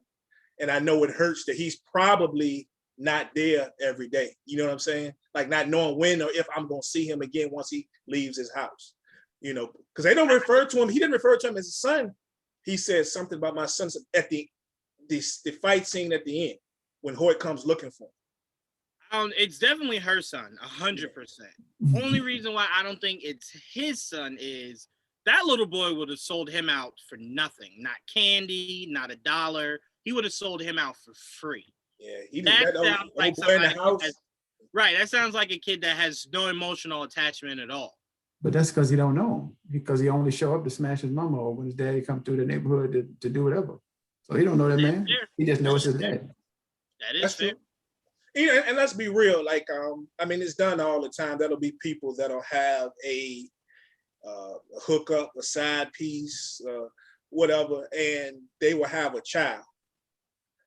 And I know it hurts that he's probably not there every day. You know what I'm saying? Like not knowing when or if I'm going to see him again once he leaves his house, because they don't refer to him. He didn't refer to him as a son. He said something about my son at the fight scene at the end when Hoyt comes looking for him. It's definitely her son, 100%. Only reason why I don't think it's his son is that little boy would have sold him out for nothing. Not candy, not $1. He would have sold him out for free. Yeah, he did That that old, sounds like old boy in the somebody house. right. That sounds like a kid that has no emotional attachment at all. But that's because he don't know him. Because he only show up to smash his mama or when his daddy come through the neighborhood to do whatever. So he don't know that man. Fair. He just knows his dad. That is That's fair. true. Yeah, and let's be real. Like, I mean, it's done all the time. That'll be people that'll have a hookup, a side piece, whatever, and they will have a child.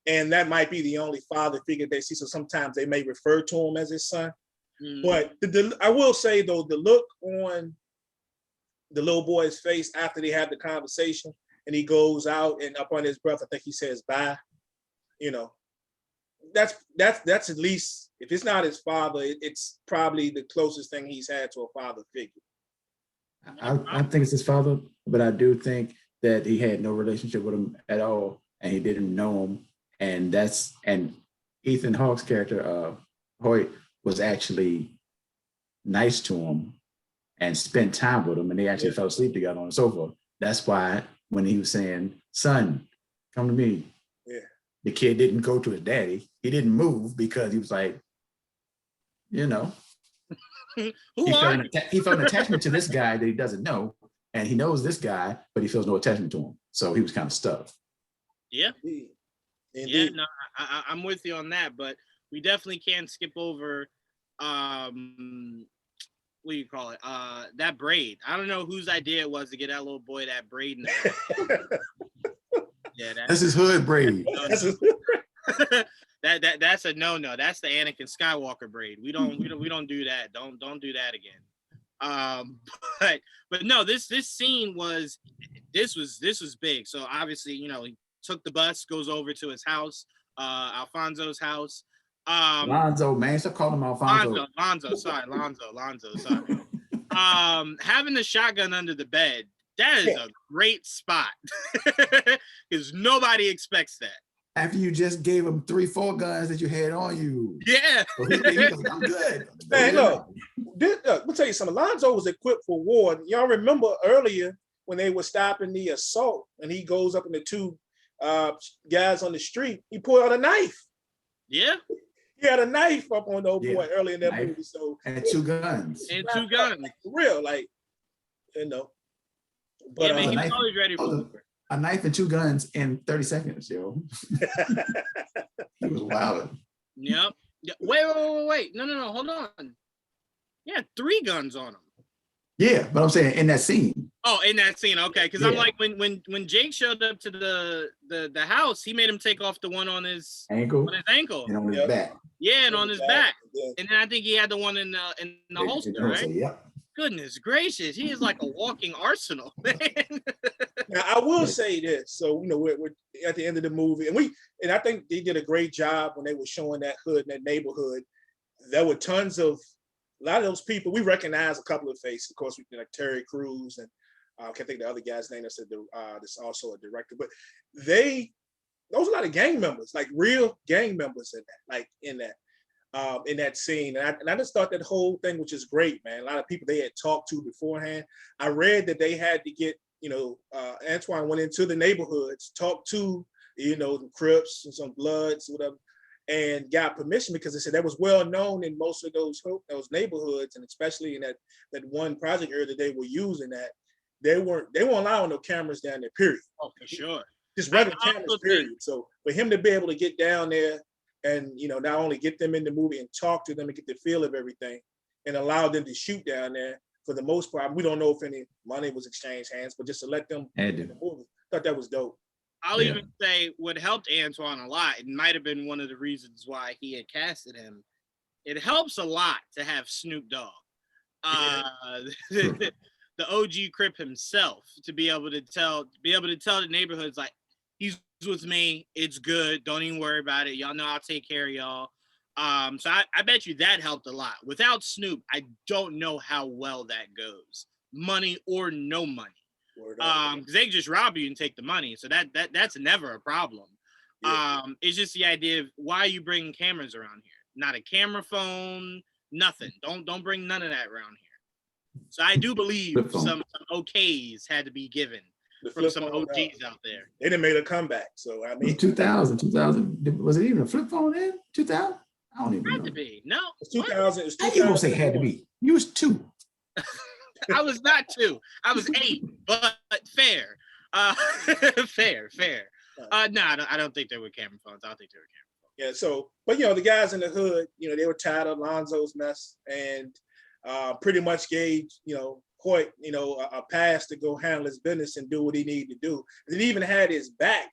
And that might be the only father figure they see. So sometimes they may refer to him as his son. Mm. But I will say, though, the look on the little boy's face after they have the conversation and he goes out and up on his breath, I think he says, bye. You know, that's at least, if it's not his father, it's probably the closest thing he's had to a father figure. I think it's his father, but I do think that he had no relationship with him at all, and he didn't know him. And Ethan Hawke's character, Hoyt, was actually nice to him and spent time with him, and they actually fell asleep together on the sofa. That's why when he was saying, "Son, come to me," the kid didn't go to his daddy. He didn't move because he was like, you know, he felt an attachment to this guy that he doesn't know, and he knows this guy, but he feels no attachment to him. So he was kind of stuck. Yeah. Indeed. Yeah, no, I'm with you on that, but we definitely can't skip over what do you call it? That braid. I don't know whose idea it was to get that little boy that braid in the yeah, that's his hood braid. That's a no. That's the Anakin Skywalker braid. We don't do that. Don't do that again. But no, this scene was big. So obviously, you know, he took the bus, goes over to his house, Alfonso's house. Lonzo, man, stop calling him Alfonso. Lonzo, sorry. Having the shotgun under the bed, that is a great spot because nobody expects that. After you just gave him 3-4 guns that you had on you. Yeah. So he was, I'm good. Man, look, let me tell you something. Lonzo was equipped for war. Y'all remember earlier when they were stopping the assault and he goes up in the two guys on the street, he pulled out a knife. Yeah. He had a knife up on the old boy early in that movie. So and 2 guns. For real, like, you know. But, yeah, man, he was always ready for it. A knife and 2 guns in 30 seconds, yo. He was wild. Yep. Wait. No. Hold on. Yeah, 3 guns on him. Yeah, but I'm saying in that scene. Oh, in that scene, okay. Because I'm like, when Jake showed up to the house, he made him take off the one on his ankle. And on his back. Yeah, and on his back. And then I think he had the one in the holster, right? Yep. Goodness gracious, he is like a walking arsenal, man. Now I will say this. So you know, we're at the end of the movie, and I think they did a great job when they were showing that hood and that neighborhood. There were tons of a lot of those people. We recognize a couple of faces, of course, like Terry Crews and I can't think of the other guy's name. That's also a director, but those a lot of gang members, like real gang members in that scene. And I just thought that whole thing, which is great, man. A lot of people they had talked to beforehand. I read that they had to get, Antoine went into the neighborhoods, talked to, the Crips and some Bloods, whatever, and got permission because they said that was well known in most of those neighborhoods, and especially in that one project area that they were using that they weren't allowing no cameras down there, period. Oh, for sure. Just regular cameras, period. So for him to be able to get down there and not only get them in the movie and talk to them and get the feel of everything and allow them to shoot down there, for the most part, we don't know if any money was exchanged hands, but just to let them in the movie, thought that was dope. I'll even say what helped Antoine a lot, it might have been one of the reasons why he had casted him. It helps a lot to have Snoop Dogg, the OG Crip himself, to be able to tell the neighborhoods like, he's with me, it's good, don't even worry about it. Y'all know I'll take care of y'all. So I bet you that helped a lot. Without Snoop, I don't know how well that goes, money or no money. Because they just rob you and take the money, so that's never a problem. It's just the idea of why are you bringing cameras around here? Not a camera phone, nothing. Don't bring none of that around here. So I do believe some okays had to be given The from flip some phone, OGs out there. they done made a comeback. So I mean, 2000, was it even a flip phone then? 2000? I don't even Had know. to be. No. it's 2000. It's How you gonna say had to 2001. be? You was 2. I was not 2. I was 8, but fair. Fair. No, I don't think they were camera phones. I don't think they were camera phones. Yeah. So, but the guys in the hood, they were tired of Lonzo's mess and pretty much gave Hoyt, a pass to go handle his business and do what he needed to do. And he even had his back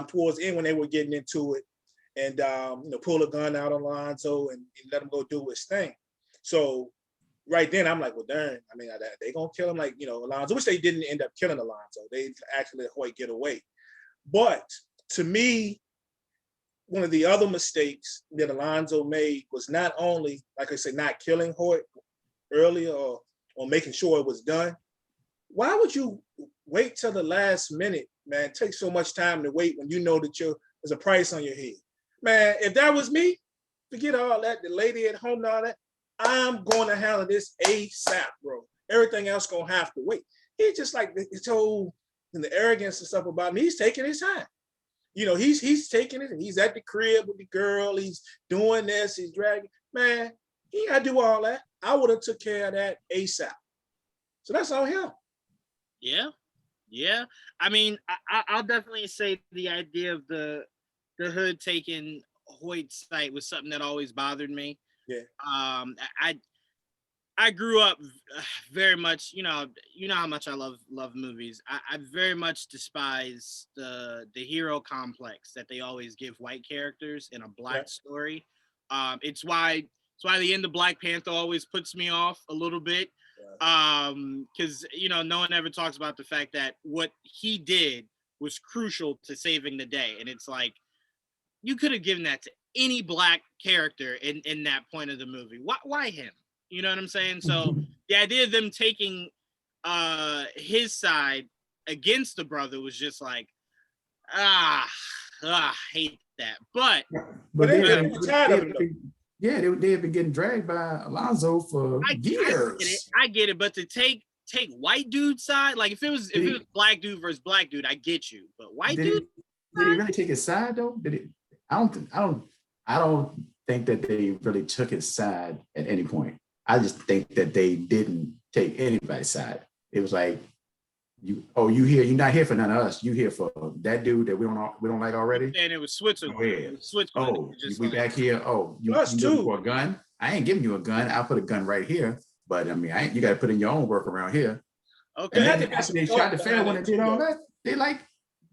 towards the end when they were getting into it, and pull a gun out on Lonzo and let him go do his thing. So right then I'm like, well, darn, I mean, they gonna kill him like Alonzo, which they didn't end up killing Alonzo. They actually let Hoyt get away. But to me, one of the other mistakes that Alonzo made was not only, like I said, not killing Hoyt earlier or making sure it was done. Why would you wait till the last minute, man? Take so much time to wait when you know that there's a price on your head. Man, if that was me, forget all that, the lady at home and all that, I'm going to handle this ASAP, bro. Everything else going to have to wait. He's just like his whole, and the arrogance and stuff about me, he's taking his time. He's taking it, and he's at the crib with the girl, he's doing this, he's dragging. Man, he ain't got to do all that. I would have took care of that ASAP. So that's on him. Yeah. I mean, I'll definitely say the idea of the hood taking Hoyt's site was something that always bothered me. Yeah. I grew up very much, how much I love movies. I very much despise the hero complex that they always give white characters in a black story. It's why the end of Black Panther always puts me off a little bit. Because no one ever talks about the fact that what he did was crucial to saving the day, and it's like you could have given that to any black character in that point of the movie. Why him? You know what I'm saying? So the idea of them taking his side against the brother was just like hate that. But they have been getting dragged by Alonzo for years. I get it, but to take white dude's side, like if it was black dude versus black dude, I get you. But white dude, did he really take his side though? Did it? I don't think that they really took his side at any point. I just think that they didn't take anybody's side. It was like, you here? You're not here for none of us. You here for that dude that we don't like already? And it was Switzerland. We back here. Oh, you looking for a gun? I ain't giving you a gun. I'll put a gun right here. But I mean, you got to put in your own work around here. Okay. And after they shot the fair when they did all that, they like,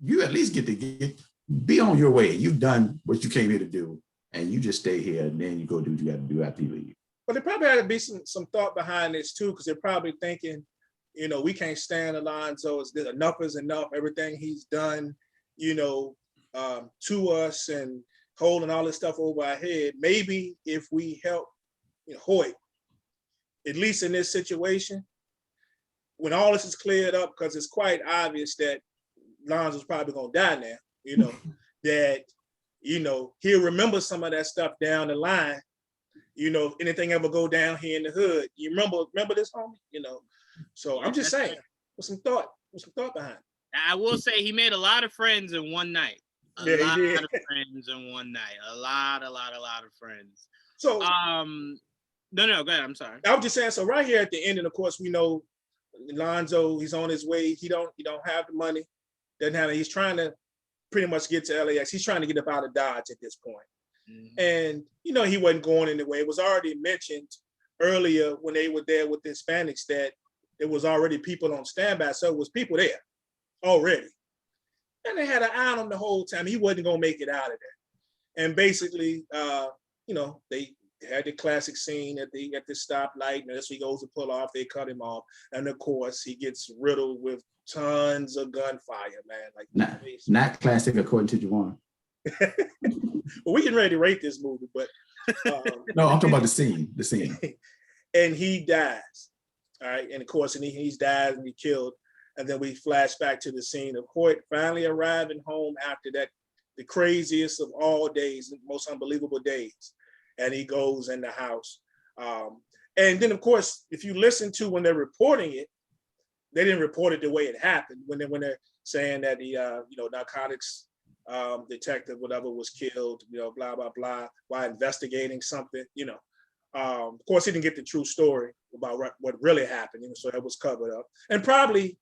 you at least get to be on your way. You've done what you came here to do, and you just stay here, and then you go do what you got to do after you leave. But there probably had to be some thought behind this too, because they're probably thinking, we can't stand Alonzo. Enough is enough. Everything he's done, to us and holding all this stuff over our head. Maybe if we help Hoyt, at least in this situation, when all this is cleared up, because it's quite obvious that Lonzo's probably gonna die now, that, he'll remember some of that stuff down the line, if anything ever go down here in the hood. You remember this, homie? So I'm just saying, with some thought behind it. I will say he made a lot of friends in one night. A lot of friends in one night. A lot of friends. So no, go ahead. I'm sorry. I was just saying, so right here at the end, and of course we know Lonzo, he's on his way. He don't have the money. Doesn't have it. He's trying to pretty much get to LAX. He's trying to get up out of Dodge at this point. Mm-hmm. And he wasn't going anywhere. It was already mentioned earlier when they were there with the Hispanics that there was already people on standby. So it was people there already. And they had an eye on him the whole time. He wasn't gonna make it out of there. And basically, they had the classic scene at the stoplight, and as he goes to pull off, they cut him off. And of course, he gets riddled with tons of gunfire, man. Like not classic according to Juwaan. Well, we getting ready to rate this movie, but no, I'm talking about the scene. And he dies. All right, and of course, and he's died and he killed. And then we flash back to the scene of Hoyt finally arriving home after that, the craziest of all days, the most unbelievable days. And he goes in the house. And then, of course, if you listen to when they're reporting it, they didn't report it the way it happened when they're saying that the narcotics detective, whatever, was killed, blah, blah, blah, while investigating something, Of course, he didn't get the true story about what really happened, so that was covered up. And probably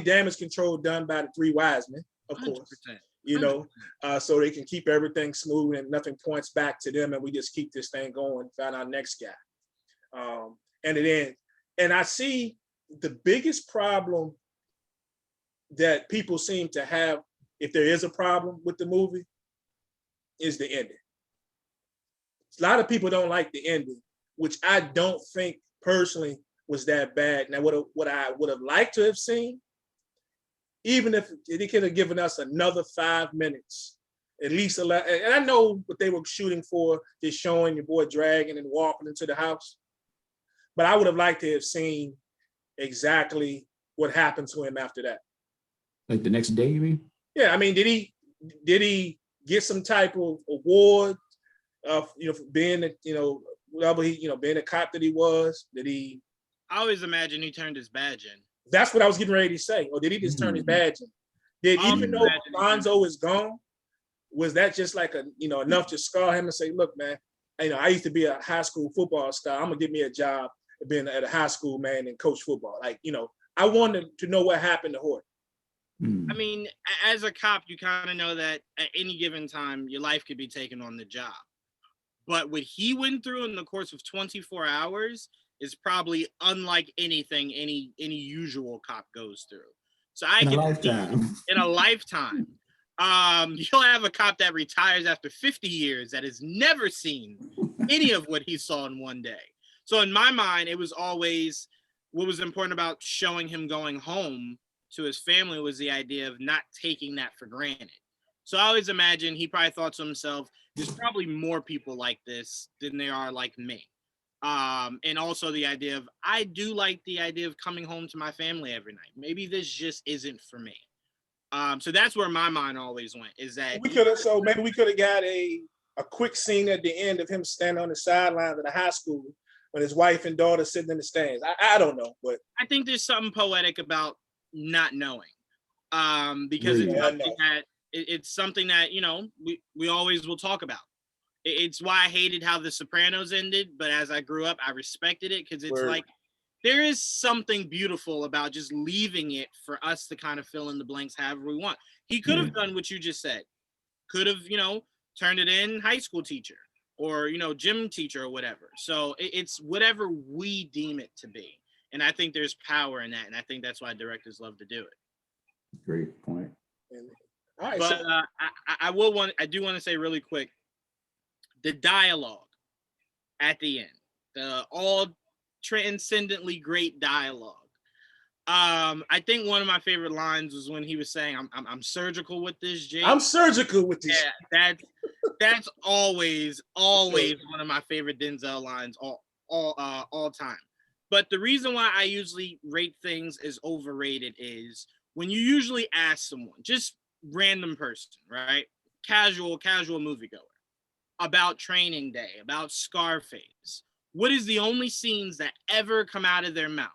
damage control done by the three wise men, of course, 100%. So they can keep everything smooth and nothing points back to them, and we just keep this thing going, find our next guy. And it ends. And I see the biggest problem that people seem to have, if there is a problem with the movie, is the ending. A lot of people don't like the ending, which I don't think personally was that bad. Now, what I would have liked to have seen, even if they could have given us another 5 minutes, at least 11, and I know what they were shooting for, just showing your boy dragging and walking into the house, but I would have liked to have seen exactly what happened to him after that. Like the next day, you mean? Yeah, I mean, did he get some type of award for being whatever being a cop that he was? Did he? I always imagine he turned his badge in. That's what I was getting ready to say. Or did he just turn his badge in? Did even though Lonzo is gone, was that just like enough to scar him and say, look, man, I used to be a high school football star. I'm gonna get me a job being at a high school, man, and coach football. I wanted to know what happened to Horton. I mean, as a cop, you kind of know that at any given time, your life could be taken on the job. But what he went through in the course of 24 hours is probably unlike anything any usual cop goes through. So in a lifetime, you'll have a cop that retires after 50 years that has never seen any of what he saw in one day. So in my mind, it was always what was important about showing him going home to his family was the idea of not taking that for granted. So I always imagine he probably thought to himself, there's probably more people like this than there are like me. And also the idea of, I do like the idea of coming home to my family every night. Maybe this just isn't for me. So that's where my mind always went, is that maybe we could have got a quick scene at the end of him standing on the sidelines of the high school when his wife and daughter sitting in the stands. I don't know, but I think there's something poetic about not knowing, because it's something that we always will talk about. It's why I hated how The Sopranos ended, but as I grew up, I respected it, because it's like there is something beautiful about just leaving it for us to kind of fill in the blanks however we want. He could have done what you just said, could have turned it in high school teacher or gym teacher or whatever. So it's whatever we deem it to be. And I think there's power in that. And I think that's why directors love to do it. Great point. All right, but I do want to say really quick, the dialogue at the end, the all transcendently great dialogue. I think one of my favorite lines was when he was saying, I'm surgical with this, Jake. I'm surgical with this. Yeah, that's always one of my favorite Denzel lines all time. But the reason why I usually rate things as overrated is when you usually ask someone, just random person, right? Casual moviegoer, about Training Day, about Scarface, what is the only scenes that ever come out of their mouth?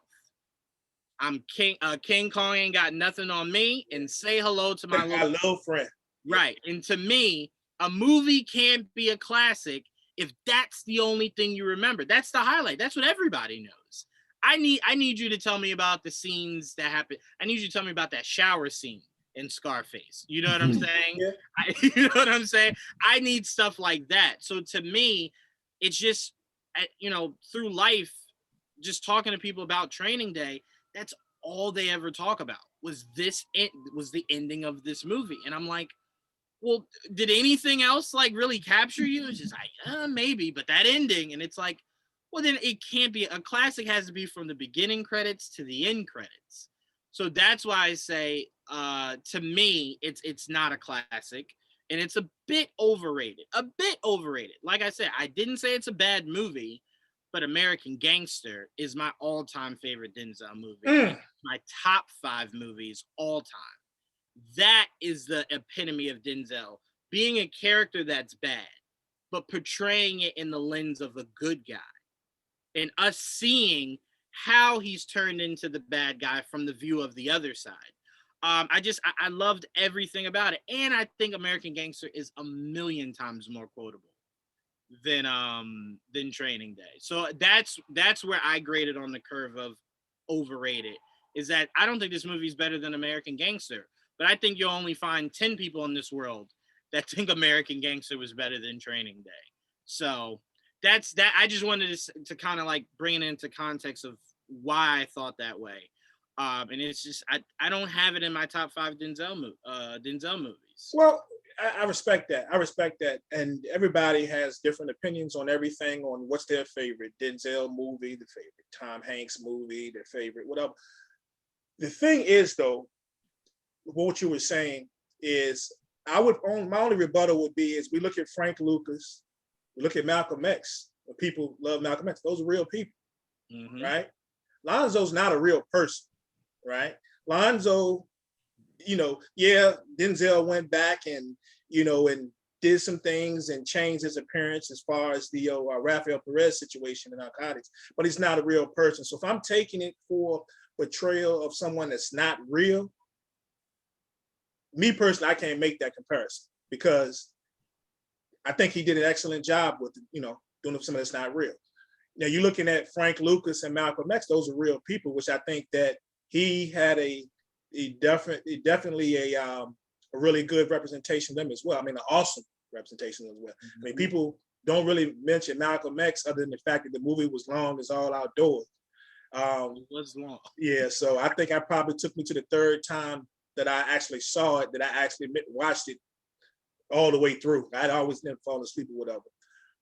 I'm King Kong ain't got nothing on me, and say hello to my little friend. Right. And to me, a movie can't be a classic if that's the only thing you remember. That's the highlight. That's what everybody knows. I need you to tell me about the scenes that happen. I need you to tell me about that shower scene in Scarface. You know what I'm saying? Yeah. You know what I'm saying? I need stuff like that. So to me, it's just, through life, just talking to people about Training Day, that's all they ever talk about was the ending of this movie. And I'm like, well, did anything else like really capture you? It's just like, maybe, but that ending. And it's like, well, then it can't be. A classic has to be from the beginning credits to the end credits. So that's why I say, to me, it's not a classic, and it's a bit overrated. Like I said, I didn't say it's a bad movie, but American Gangster is my all-time favorite Denzel movie. My top 5 movies all time. That is the epitome of Denzel, being a character that's bad, but portraying it in the lens of a good guy. And us seeing how he's turned into the bad guy from the view of the other side. I loved everything about it, and I think American Gangster is a million times more quotable than Training Day. So that's where I graded on the curve of overrated. Is that I don't think this movie is better than American Gangster, but I think you'll only find 10 people in this world that think American Gangster was better than Training Day. So that's that. I just wanted to kind of like bring it into context of why I thought that way. And it's just I don't have it in my top 5 Denzel movies. Well, I respect that. I respect that. And everybody has different opinions on everything, on what's their favorite Denzel movie, the favorite Tom Hanks movie, their favorite whatever. The thing is, though, what you were saying is, my only rebuttal would be is we look at Frank Lucas, we look at Malcolm X. When people love Malcolm X, those are real people, right? Lonzo's not a real person, right? Lonzo, Denzel went back and and did some things and changed his appearance as far as the Rafael Perez situation in narcotics, but he's not a real person. So if I'm taking it for portrayal of someone that's not real, me personally, I can't make that comparison because I think he did an excellent job with doing something that's not real. Now you're looking at Frank Lucas and Malcolm X; those are real people, which I think that he had definitely a really good representation of them as well. I mean, an awesome representation as well. I mean, people don't really mention Malcolm X other than the fact that the movie was long as all outdoors. It was long. Yeah, so I think I probably took me to the third time that I actually saw it, that I actually watched it all the way through. I'd always never fall asleep or whatever.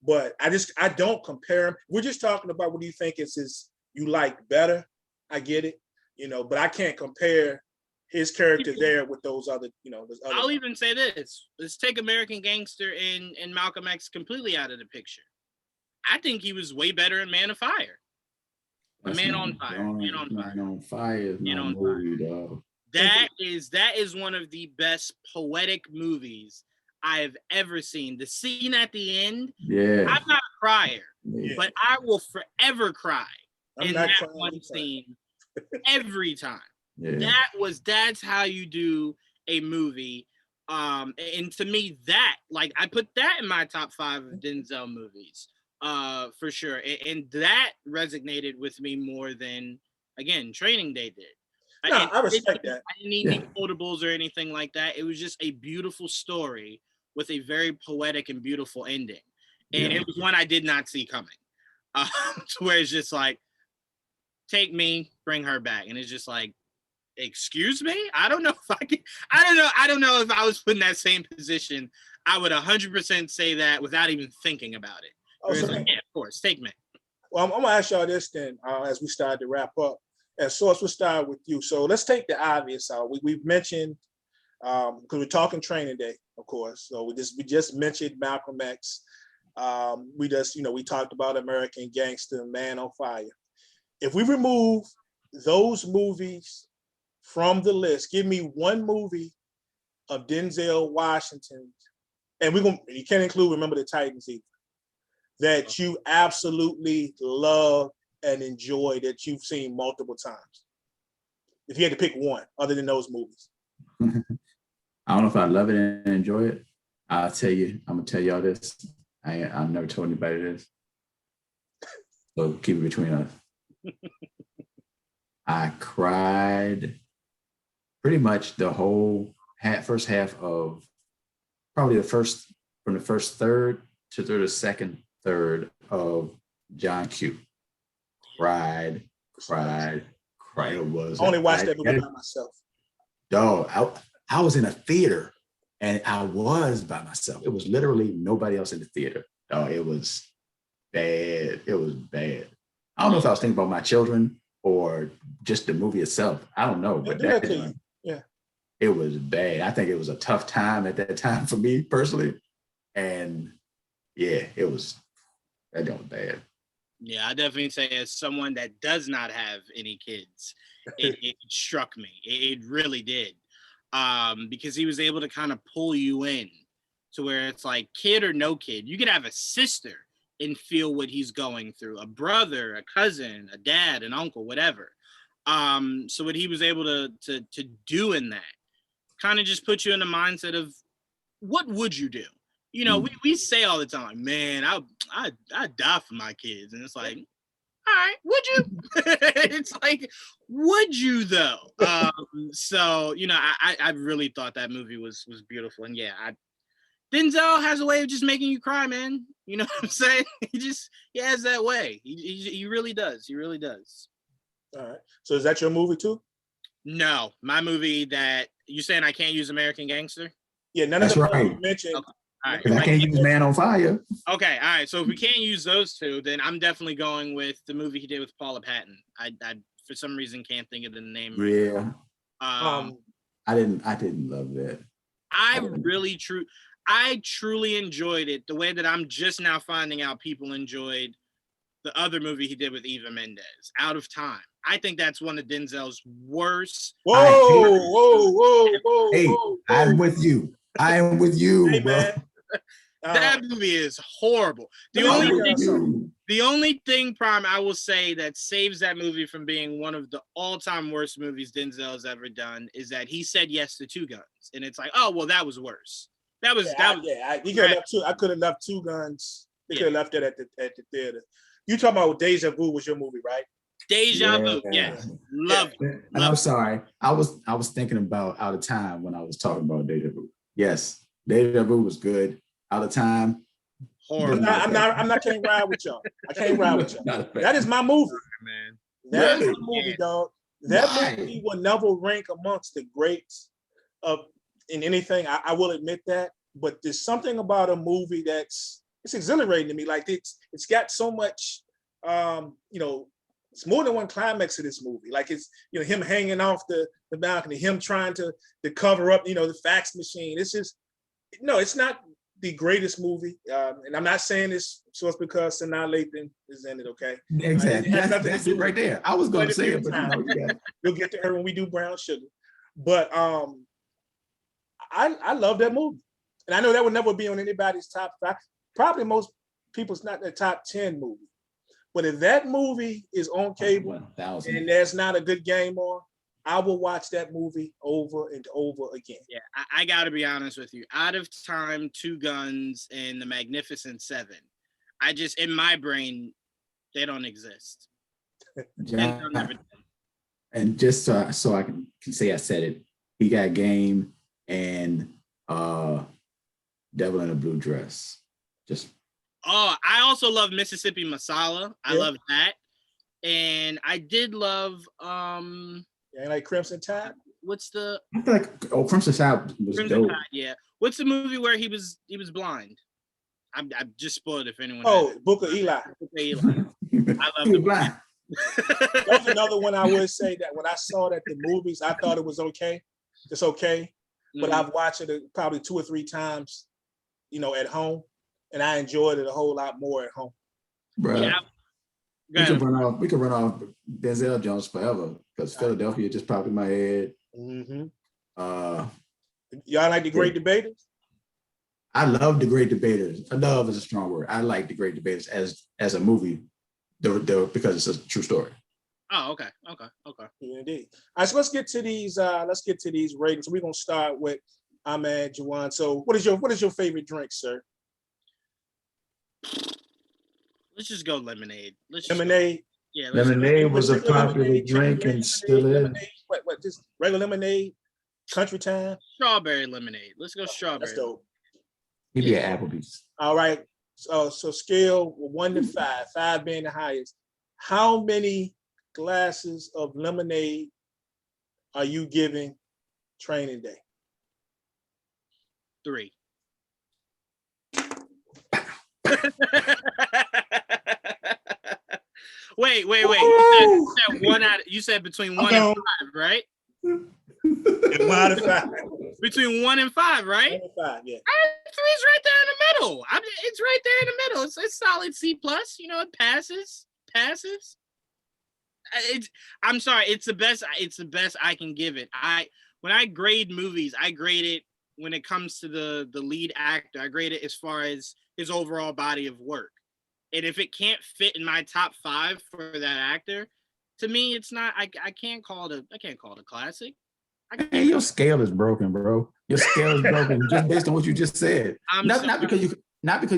But I don't compare them. We're just talking about what do you think you like better. I get it, but I can't compare his character there with those other, I'll even say this. Let's take American Gangster and Malcolm X completely out of the picture. I think he was way better in Man of Fire. Man on Fire. Man on Fire is my movie, dog. That is one of the best poetic movies I have ever seen. The scene at the end, I'm not a crier, but I will forever cry in that one scene every time. Yeah. That's how you do a movie. And to me, I put that in my top 5 of Denzel movies, for sure. And that resonated with me more than, again, Training Day did. No, I respect that. I didn't need any quotables or anything like that. It was just a beautiful story with a very poetic and beautiful ending. And it was one I did not see coming. To where it's just like, take me, bring her back. And it's just like, excuse me? I don't know if I can. I don't know if I was put in that same position. I would 100% say that without even thinking about it. Of course, take me. Well, I'm going to ask y'all this then as we start to wrap up. And Source, we'll start with you. So let's take the obvious out. We've mentioned, because we're talking Training Day, of course. So we just mentioned Malcolm X. We talked about American Gangster, Man on Fire. If we remove those movies from the list, give me one movie of Denzel Washington, and you can't include Remember the Titans either, that you absolutely love and enjoy, that you've seen multiple times. If you had to pick one other than those movies. I don't know if I love it and enjoy it. I'm gonna tell y'all this. I've never told anybody this. So keep it between us. I cried pretty much the whole first half of probably from the first third to the second third of John Q. Cried. It was. I only watched that movie by myself. Dog, I was in a theater and I was by myself. It was literally nobody else in the theater. Dog, it was bad. It was bad. I don't know if I was thinking about my children or just the movie itself. I don't know, but it was bad. I think it was a tough time at that time for me personally. And that was bad. Yeah, I definitely say as someone that does not have any kids, it struck me. It really did. Because he was able to kind of pull you in to where it's like kid or no kid. You could have a sister and feel what he's going through. A brother, a cousin, a dad, an uncle, whatever. So what he was able to do in that kind of just put you in the mindset of what would you do? You know, we say all the time, man, I'd die for my kids. And it's like, all right, would you? It's like, would you though? So, you know, I really thought that movie was beautiful. And yeah, Denzel has a way of just making you cry, man. You know what I'm saying? He has that way. He really does. He really does. All right. So is that your movie too? No, my movie that you saying I can't use American Gangster? Yeah, none That's of the right. you mentioned. Okay. All right. I can't use Man on Fire. Okay, all right. So if we can't use those two, then I'm definitely going with the movie he did with Paula Patton. I for some reason can't think of the name right Yeah. now. I didn't love that. I truly enjoyed it the way that I'm just now finding out people enjoyed the other movie he did with Eva Mendes, Out of Time. I think that's one of Denzel's worst. Whoa. Hey, I'm with you. I am with you, Hey, bro. man. That movie is horrible. The only thing, Prime, I will say that saves that movie from being one of the all-time worst movies Denzel's ever done is that he said yes to Two Guns, and it's like, oh well, that was worse. I could have left Two Guns. They could have left it at the theater. You talking about Deja Vu was your movie, right? Deja Vu, yes, love it. And I'm sorry, I was thinking about Out of Time when I was talking about Deja Vu. Yes, Deja Vu was good. Out of Time. Horrible. I'm not can't ride with y'all. I can't ride with y'all. That is my movie, man. That is my movie, dog. That movie will never rank amongst the greats of in anything. I will admit that, but there's something about a movie it's exhilarating to me. Like it's got so much, it's more than one climax of this movie. Like it's, him hanging off the balcony, him trying to cover up, the fax machine. It's just, no, it's not the greatest movie. And I'm not saying this just because Sanaa Lathan is in it, okay? Exactly. That's it right there. I was going to say it, but we'll get to her when we do Brown Sugar. But I love that movie. And I know that would never be on anybody's top 5. Probably most people's not their top 10 movie. But if that movie is on cable and there's not a good game on, I will watch that movie over and over again. Yeah, I got to be honest with you. Out of Time, Two Guns, and The Magnificent Seven. In my brain, they don't exist. And just so I can say I said it, he got Game and Devil in a Blue Dress. I also love Mississippi Masala. I love that. And I did love like Crimson Tide. What's the I feel like Crimson Tide was dope. Tide, yeah. What's the movie where he was blind? I just spoiled if anyone. Book of Eli. Book of Eli. I love the blind. That's another one I would say that when I saw it at the movies, I thought it was okay. It's okay. But I've watched it probably 2 or 3 times, at home. And I enjoyed it a whole lot more at home. Bro, yeah. We could run off Denzel Jones forever because Philadelphia just popped in my head. Mm-hmm. Y'all like The Great Debaters? I love The Great Debaters. Love is a strong word. I like The Great Debaters as a movie, because it's a true story. Oh, okay. Yeah, indeed. All right, so let's get to these ratings. We're gonna start with our man Juwaan. So, what is your favorite drink, sir? Let's just go lemonade. Lemonade. Yeah, lemonade was a popular drink and still is. What? Just regular lemonade, country time. Strawberry lemonade. Let's go strawberry. That's dope. He'd be at Applebee's. All right. So scale 1 to 5, 5 being the highest. How many glasses of lemonade are you giving training day? 3. Wait. You said between 1 and 5, right? 1 out of 5. Between 1 and 5, right? 1 and 5, yeah. 3's right there in the middle. It's right there in the middle. It's solid C+. It passes. I'm sorry. It's the best. It's the best I can give it. When I grade movies, I grade it when it comes to the lead actor. I grade it as far as his overall body of work. And if it can't fit in my top 5 for that actor, to me, it's not. I can't call it a classic. Hey, your scale is broken, bro. Your scale is broken just based on what you just said. Not because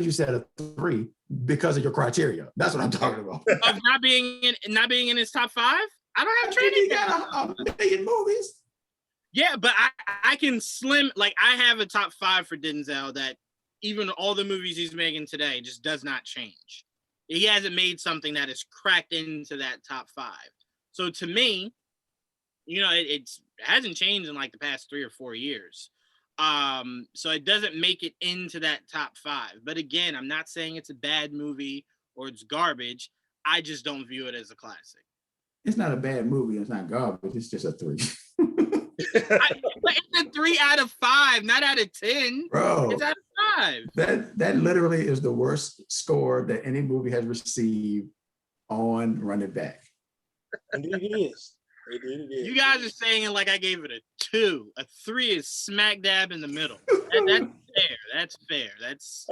you said a 3, because of your criteria. That's what I'm talking about. Of not being in his top 5. I don't have training. He got a million movies. Yeah, but I can slim, like, I have a top 5 for Denzel that even all the movies he's making today just does not change. He hasn't made something that is cracked into that top 5. So to me, it hasn't changed in like the past 3 or 4 years. So it doesn't make it into that top 5. But again, I'm not saying it's a bad movie or it's garbage. I just don't view it as a classic. It's not a bad movie. It's not garbage. It's just a 3. But it's a 3 out of 5, not out of 10. Bro, it's out of 5. That literally is the worst score that any movie has received on Run It Back. Indeed it is. It is. You guys are saying it like I gave it a 2. A 3 is smack dab in the middle. That's fair. That's fair. That's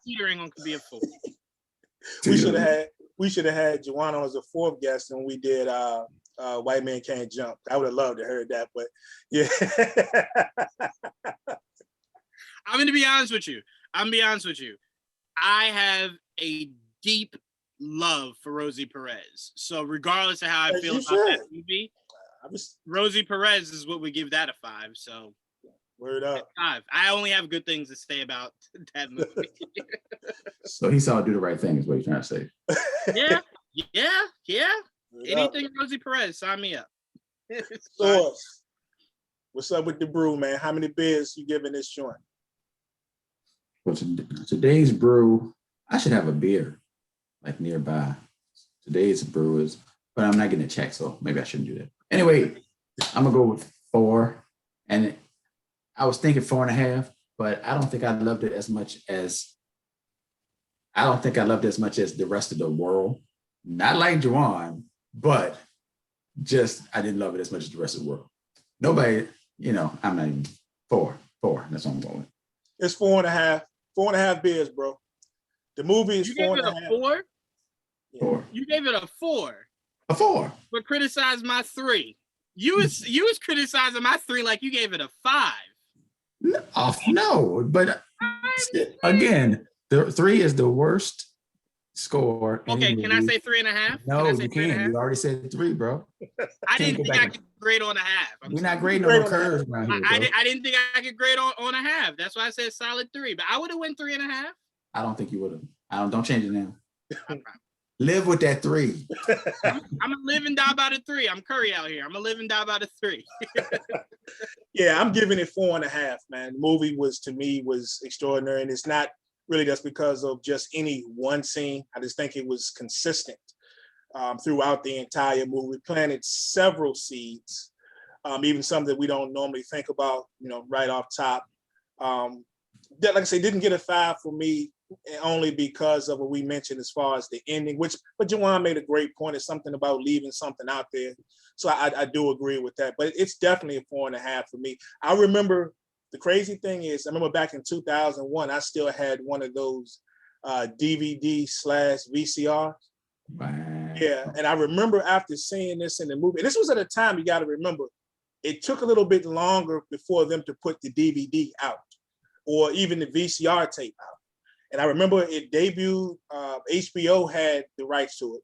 teetering on could be a 4. We should have had Juwaan on as a 4th guest when we did White Man Can't Jump. I would have loved to heard that, but yeah. I'm gonna be honest with you. I have a deep love for Rosie Perez. So regardless of how I feel about that movie, Rosie Perez is what we give that a 5. So word up. 5. I only have good things to say about that movie. So he saw Do the Right Thing is what you're trying to say. Yeah. Word Anything up. Rosie Perez, sign me up. Source. What's up with the brew, man? How many beers you giving this joint? Well, today's brew, I should have a beer like nearby. Today's brew is, but I'm not getting a check, so maybe I shouldn't do that. Anyway, I'm gonna go with 4, and I was thinking 4.5, but I don't think I loved it as much as the rest of the world. Not like Juwaan, but just I didn't love it as much as the rest of the world. Nobody, I'm not even 4. That's what I'm going with. It's 4.5. 4.5 beers, bro. The movie is 4.5. You gave it a 4? Yeah. 4. You gave it a 4. A 4. But criticized my 3. You was criticizing my 3 like you gave it a 5. No, but again, the 3 is the worst score. Okay, can I say 3.5? No, you can't. You already said 3, bro. I didn't think I could grade on a half. We're not grading on no curves around here, bro. I didn't think I could grade on a half. That's why I said solid 3. But I would have went 3.5. I don't think you would have. Don't change it now. Live with that 3. I'm gonna live and die by the 3. I'm Curry out here. I'm gonna live and die by the 3. Yeah, I'm giving it 4.5, man. The movie was extraordinary, and it's not really just because of just any one scene. I just think it was consistent throughout the entire movie. Planted several seeds, even some that we don't normally think about, right off top. That, like I say, didn't get a 5 for me only because of what we mentioned as far as the ending, but Juwaan made a great point. It's something about leaving something out there. So I do agree with that, but it's definitely a 4.5 for me. I remember, the crazy thing is, I remember back in 2001, I still had one of those DVD/VCR. Wow. Yeah, and I remember after seeing this in the movie, and this was at a time, you got to remember, it took a little bit longer before them to put the DVD out or even the VCR tape out. And I remember it debuted, HBO had the rights to it.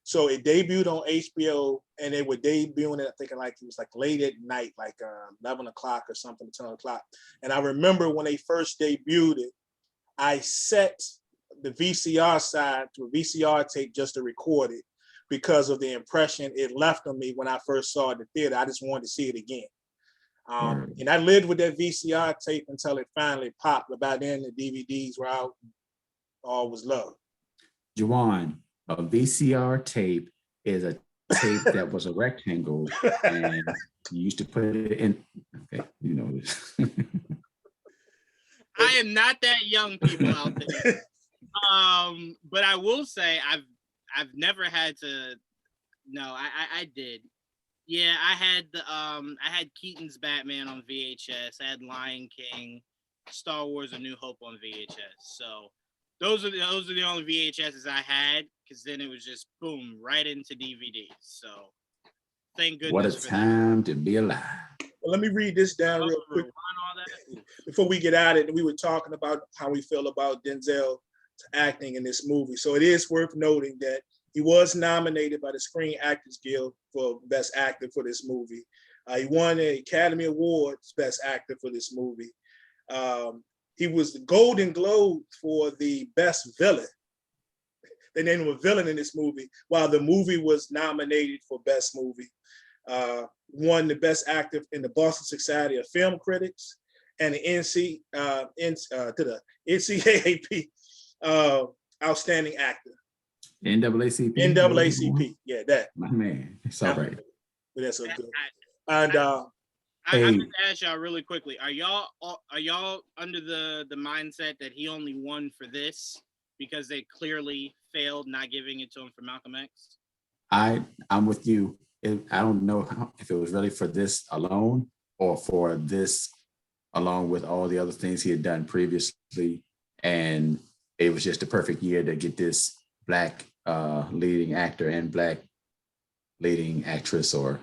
So it debuted on HBO, and they were debuting it, I think it was like late at night, like 11 o'clock or something, 10 o'clock. And I remember when they first debuted it, I set the VCR side to a VCR tape just to record it because of the impression it left on me when I first saw it in the theater. I just wanted to see it again. And I lived with that VCR tape until it finally popped. But by then, the DVDs were out. All was love. Juwaan, a VCR tape is a tape that was a rectangle, and you used to put it in. Okay, you know this. I am not that young, people out there. But I will say I've never had to. No, I did. Yeah, I had Keaton's Batman on VHS. I had Lion King, Star Wars: A New Hope on VHS. So those are the only VHSs I had, because then it was just boom right into DVDs. So thank goodness. What a for time to be alive. Well, let me read this down real quick all that. before we get out of it. We were talking about how we feel about Denzel acting in this movie. So it is worth noting that he was nominated by the Screen Actors Guild for Best Actor for this movie. He won the Academy Awards Best Actor for this movie. He was the Golden Globe for the Best Villain. They named him a villain in this movie, while the movie was nominated for Best Movie. Won the Best Actor in the Boston Society of Film Critics and the NCAAP Outstanding Actor. NAACP. NAACP, yeah, that. My man, it's all right. But that's so good. And I just ask y'all really quickly: Are y'all under the mindset that he only won for this because they clearly failed not giving it to him for Malcolm X? I'm with you. I don't know if it was really for this alone or for this along with all the other things he had done previously, and it was just the perfect year to get this Black leading actor and Black leading actress or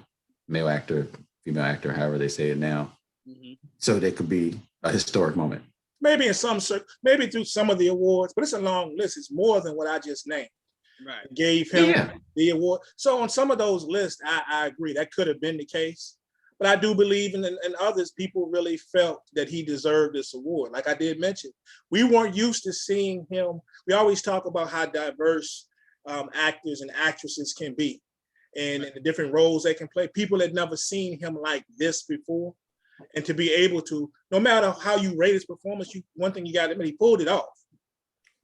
male actor, female actor, however they say it now. Mm-hmm. So there could be a historic moment. Maybe maybe through some of the awards, but it's a long list. It's more than what I just named. Right. Gave him the award. So on some of those lists, I agree that could have been the case. But I do believe in others, people really felt that he deserved this award. Like I did mention, we weren't used to seeing him. We always talk about how diverse actors and actresses can be and the different roles they can play. People had never seen him like this before. And to be able to, no matter how you rate his performance, one thing you got to admit, he pulled it off.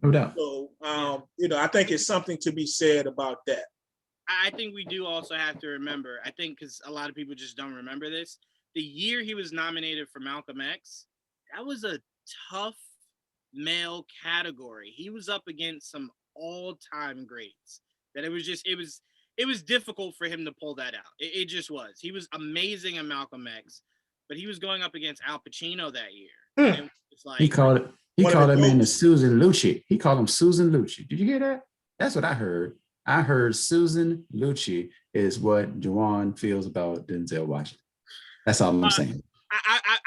No doubt. So, I think it's something to be said about that. I think we do also have to remember, I think because a lot of people just don't remember this, the year he was nominated for Malcolm X, that was a tough male category. He was up against some all-time greats. That it was difficult for him to pull that out. It just was. He was amazing in Malcolm X, but he was going up against Al Pacino that year. And it's like, he called that man the Susan Lucci. He called him Susan Lucci. Did you hear that? That's what I heard. I heard Susan Lucci is what Juwaan feels about Denzel Washington. That's all I'm saying.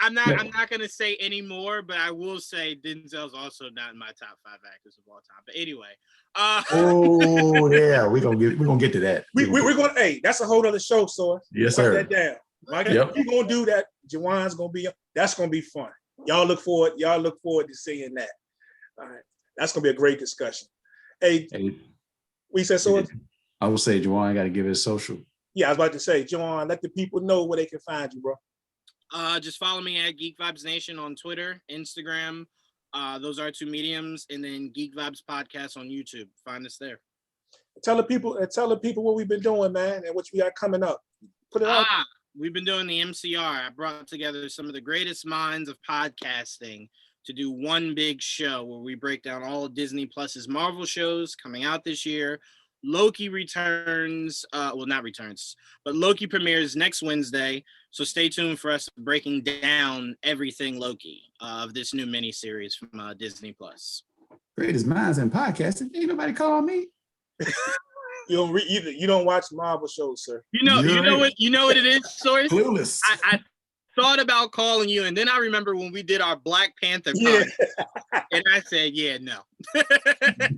I'm not gonna say any more, but I will say Denzel's also not in my top 5 actors of all time. But anyway, oh yeah, we're gonna get to that. We're gonna. Hey, that's a whole other show, so yes, sir. Write that down. Mike, yep. You're gonna do that. Juwaan's gonna be. That's gonna be fun. Y'all look forward to seeing that. All right, that's gonna be a great discussion. Hey. We said so. I will say, Juwaan got to give his social. Yeah, I was about to say, Juwaan, let the people know where they can find you, bro. Just follow me at Geek Vibes Nation on Twitter, Instagram. Those are 2 mediums, and then Geek Vibes Podcast on YouTube. Find us there. Tell the people what we've been doing, man, and what we got coming up. Put it out. We've been doing the MCR. I brought together some of the greatest minds of podcasting to do one big show where we break down all of Disney Plus's Marvel shows coming out this year. Loki returns, not returns, but Loki premieres next Wednesday. So stay tuned for us breaking down everything Loki of this new miniseries from Disney Plus. Greatest minds in podcasting. Ain't nobody call me. You don't watch Marvel shows, sir. You know what it is, Source? Clueless. I thought about calling you, and then I remember when we did our Black Panther podcast, and I said, yeah, no.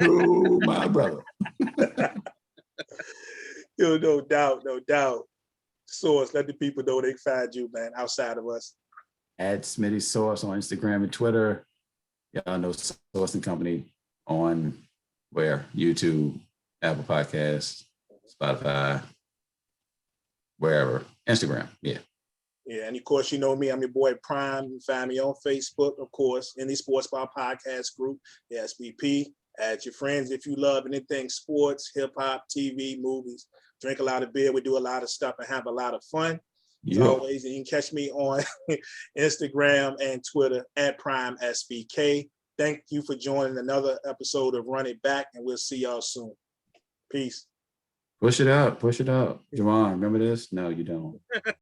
Oh, my brother. No doubt. Source, let the people know they can find you, man, outside of us. At Smitty Source on Instagram and Twitter. Y'all know Source and Company on where? YouTube, Apple Podcasts, Spotify, wherever. Instagram, yeah. Yeah, and of course, you know me, I'm your boy Prime. You can find me on Facebook, of course, in the Sports Bar Podcast group, the SBP. Add your friends if you love anything sports, hip-hop, TV, movies. Drink a lot of beer. We do a lot of stuff and have a lot of fun. As always, and you can catch me on Instagram and Twitter at Prime SBK. Thank you for joining another episode of Run It Back, and we'll see y'all soon. Peace. Push it up. Juwaan, remember this? No, you don't.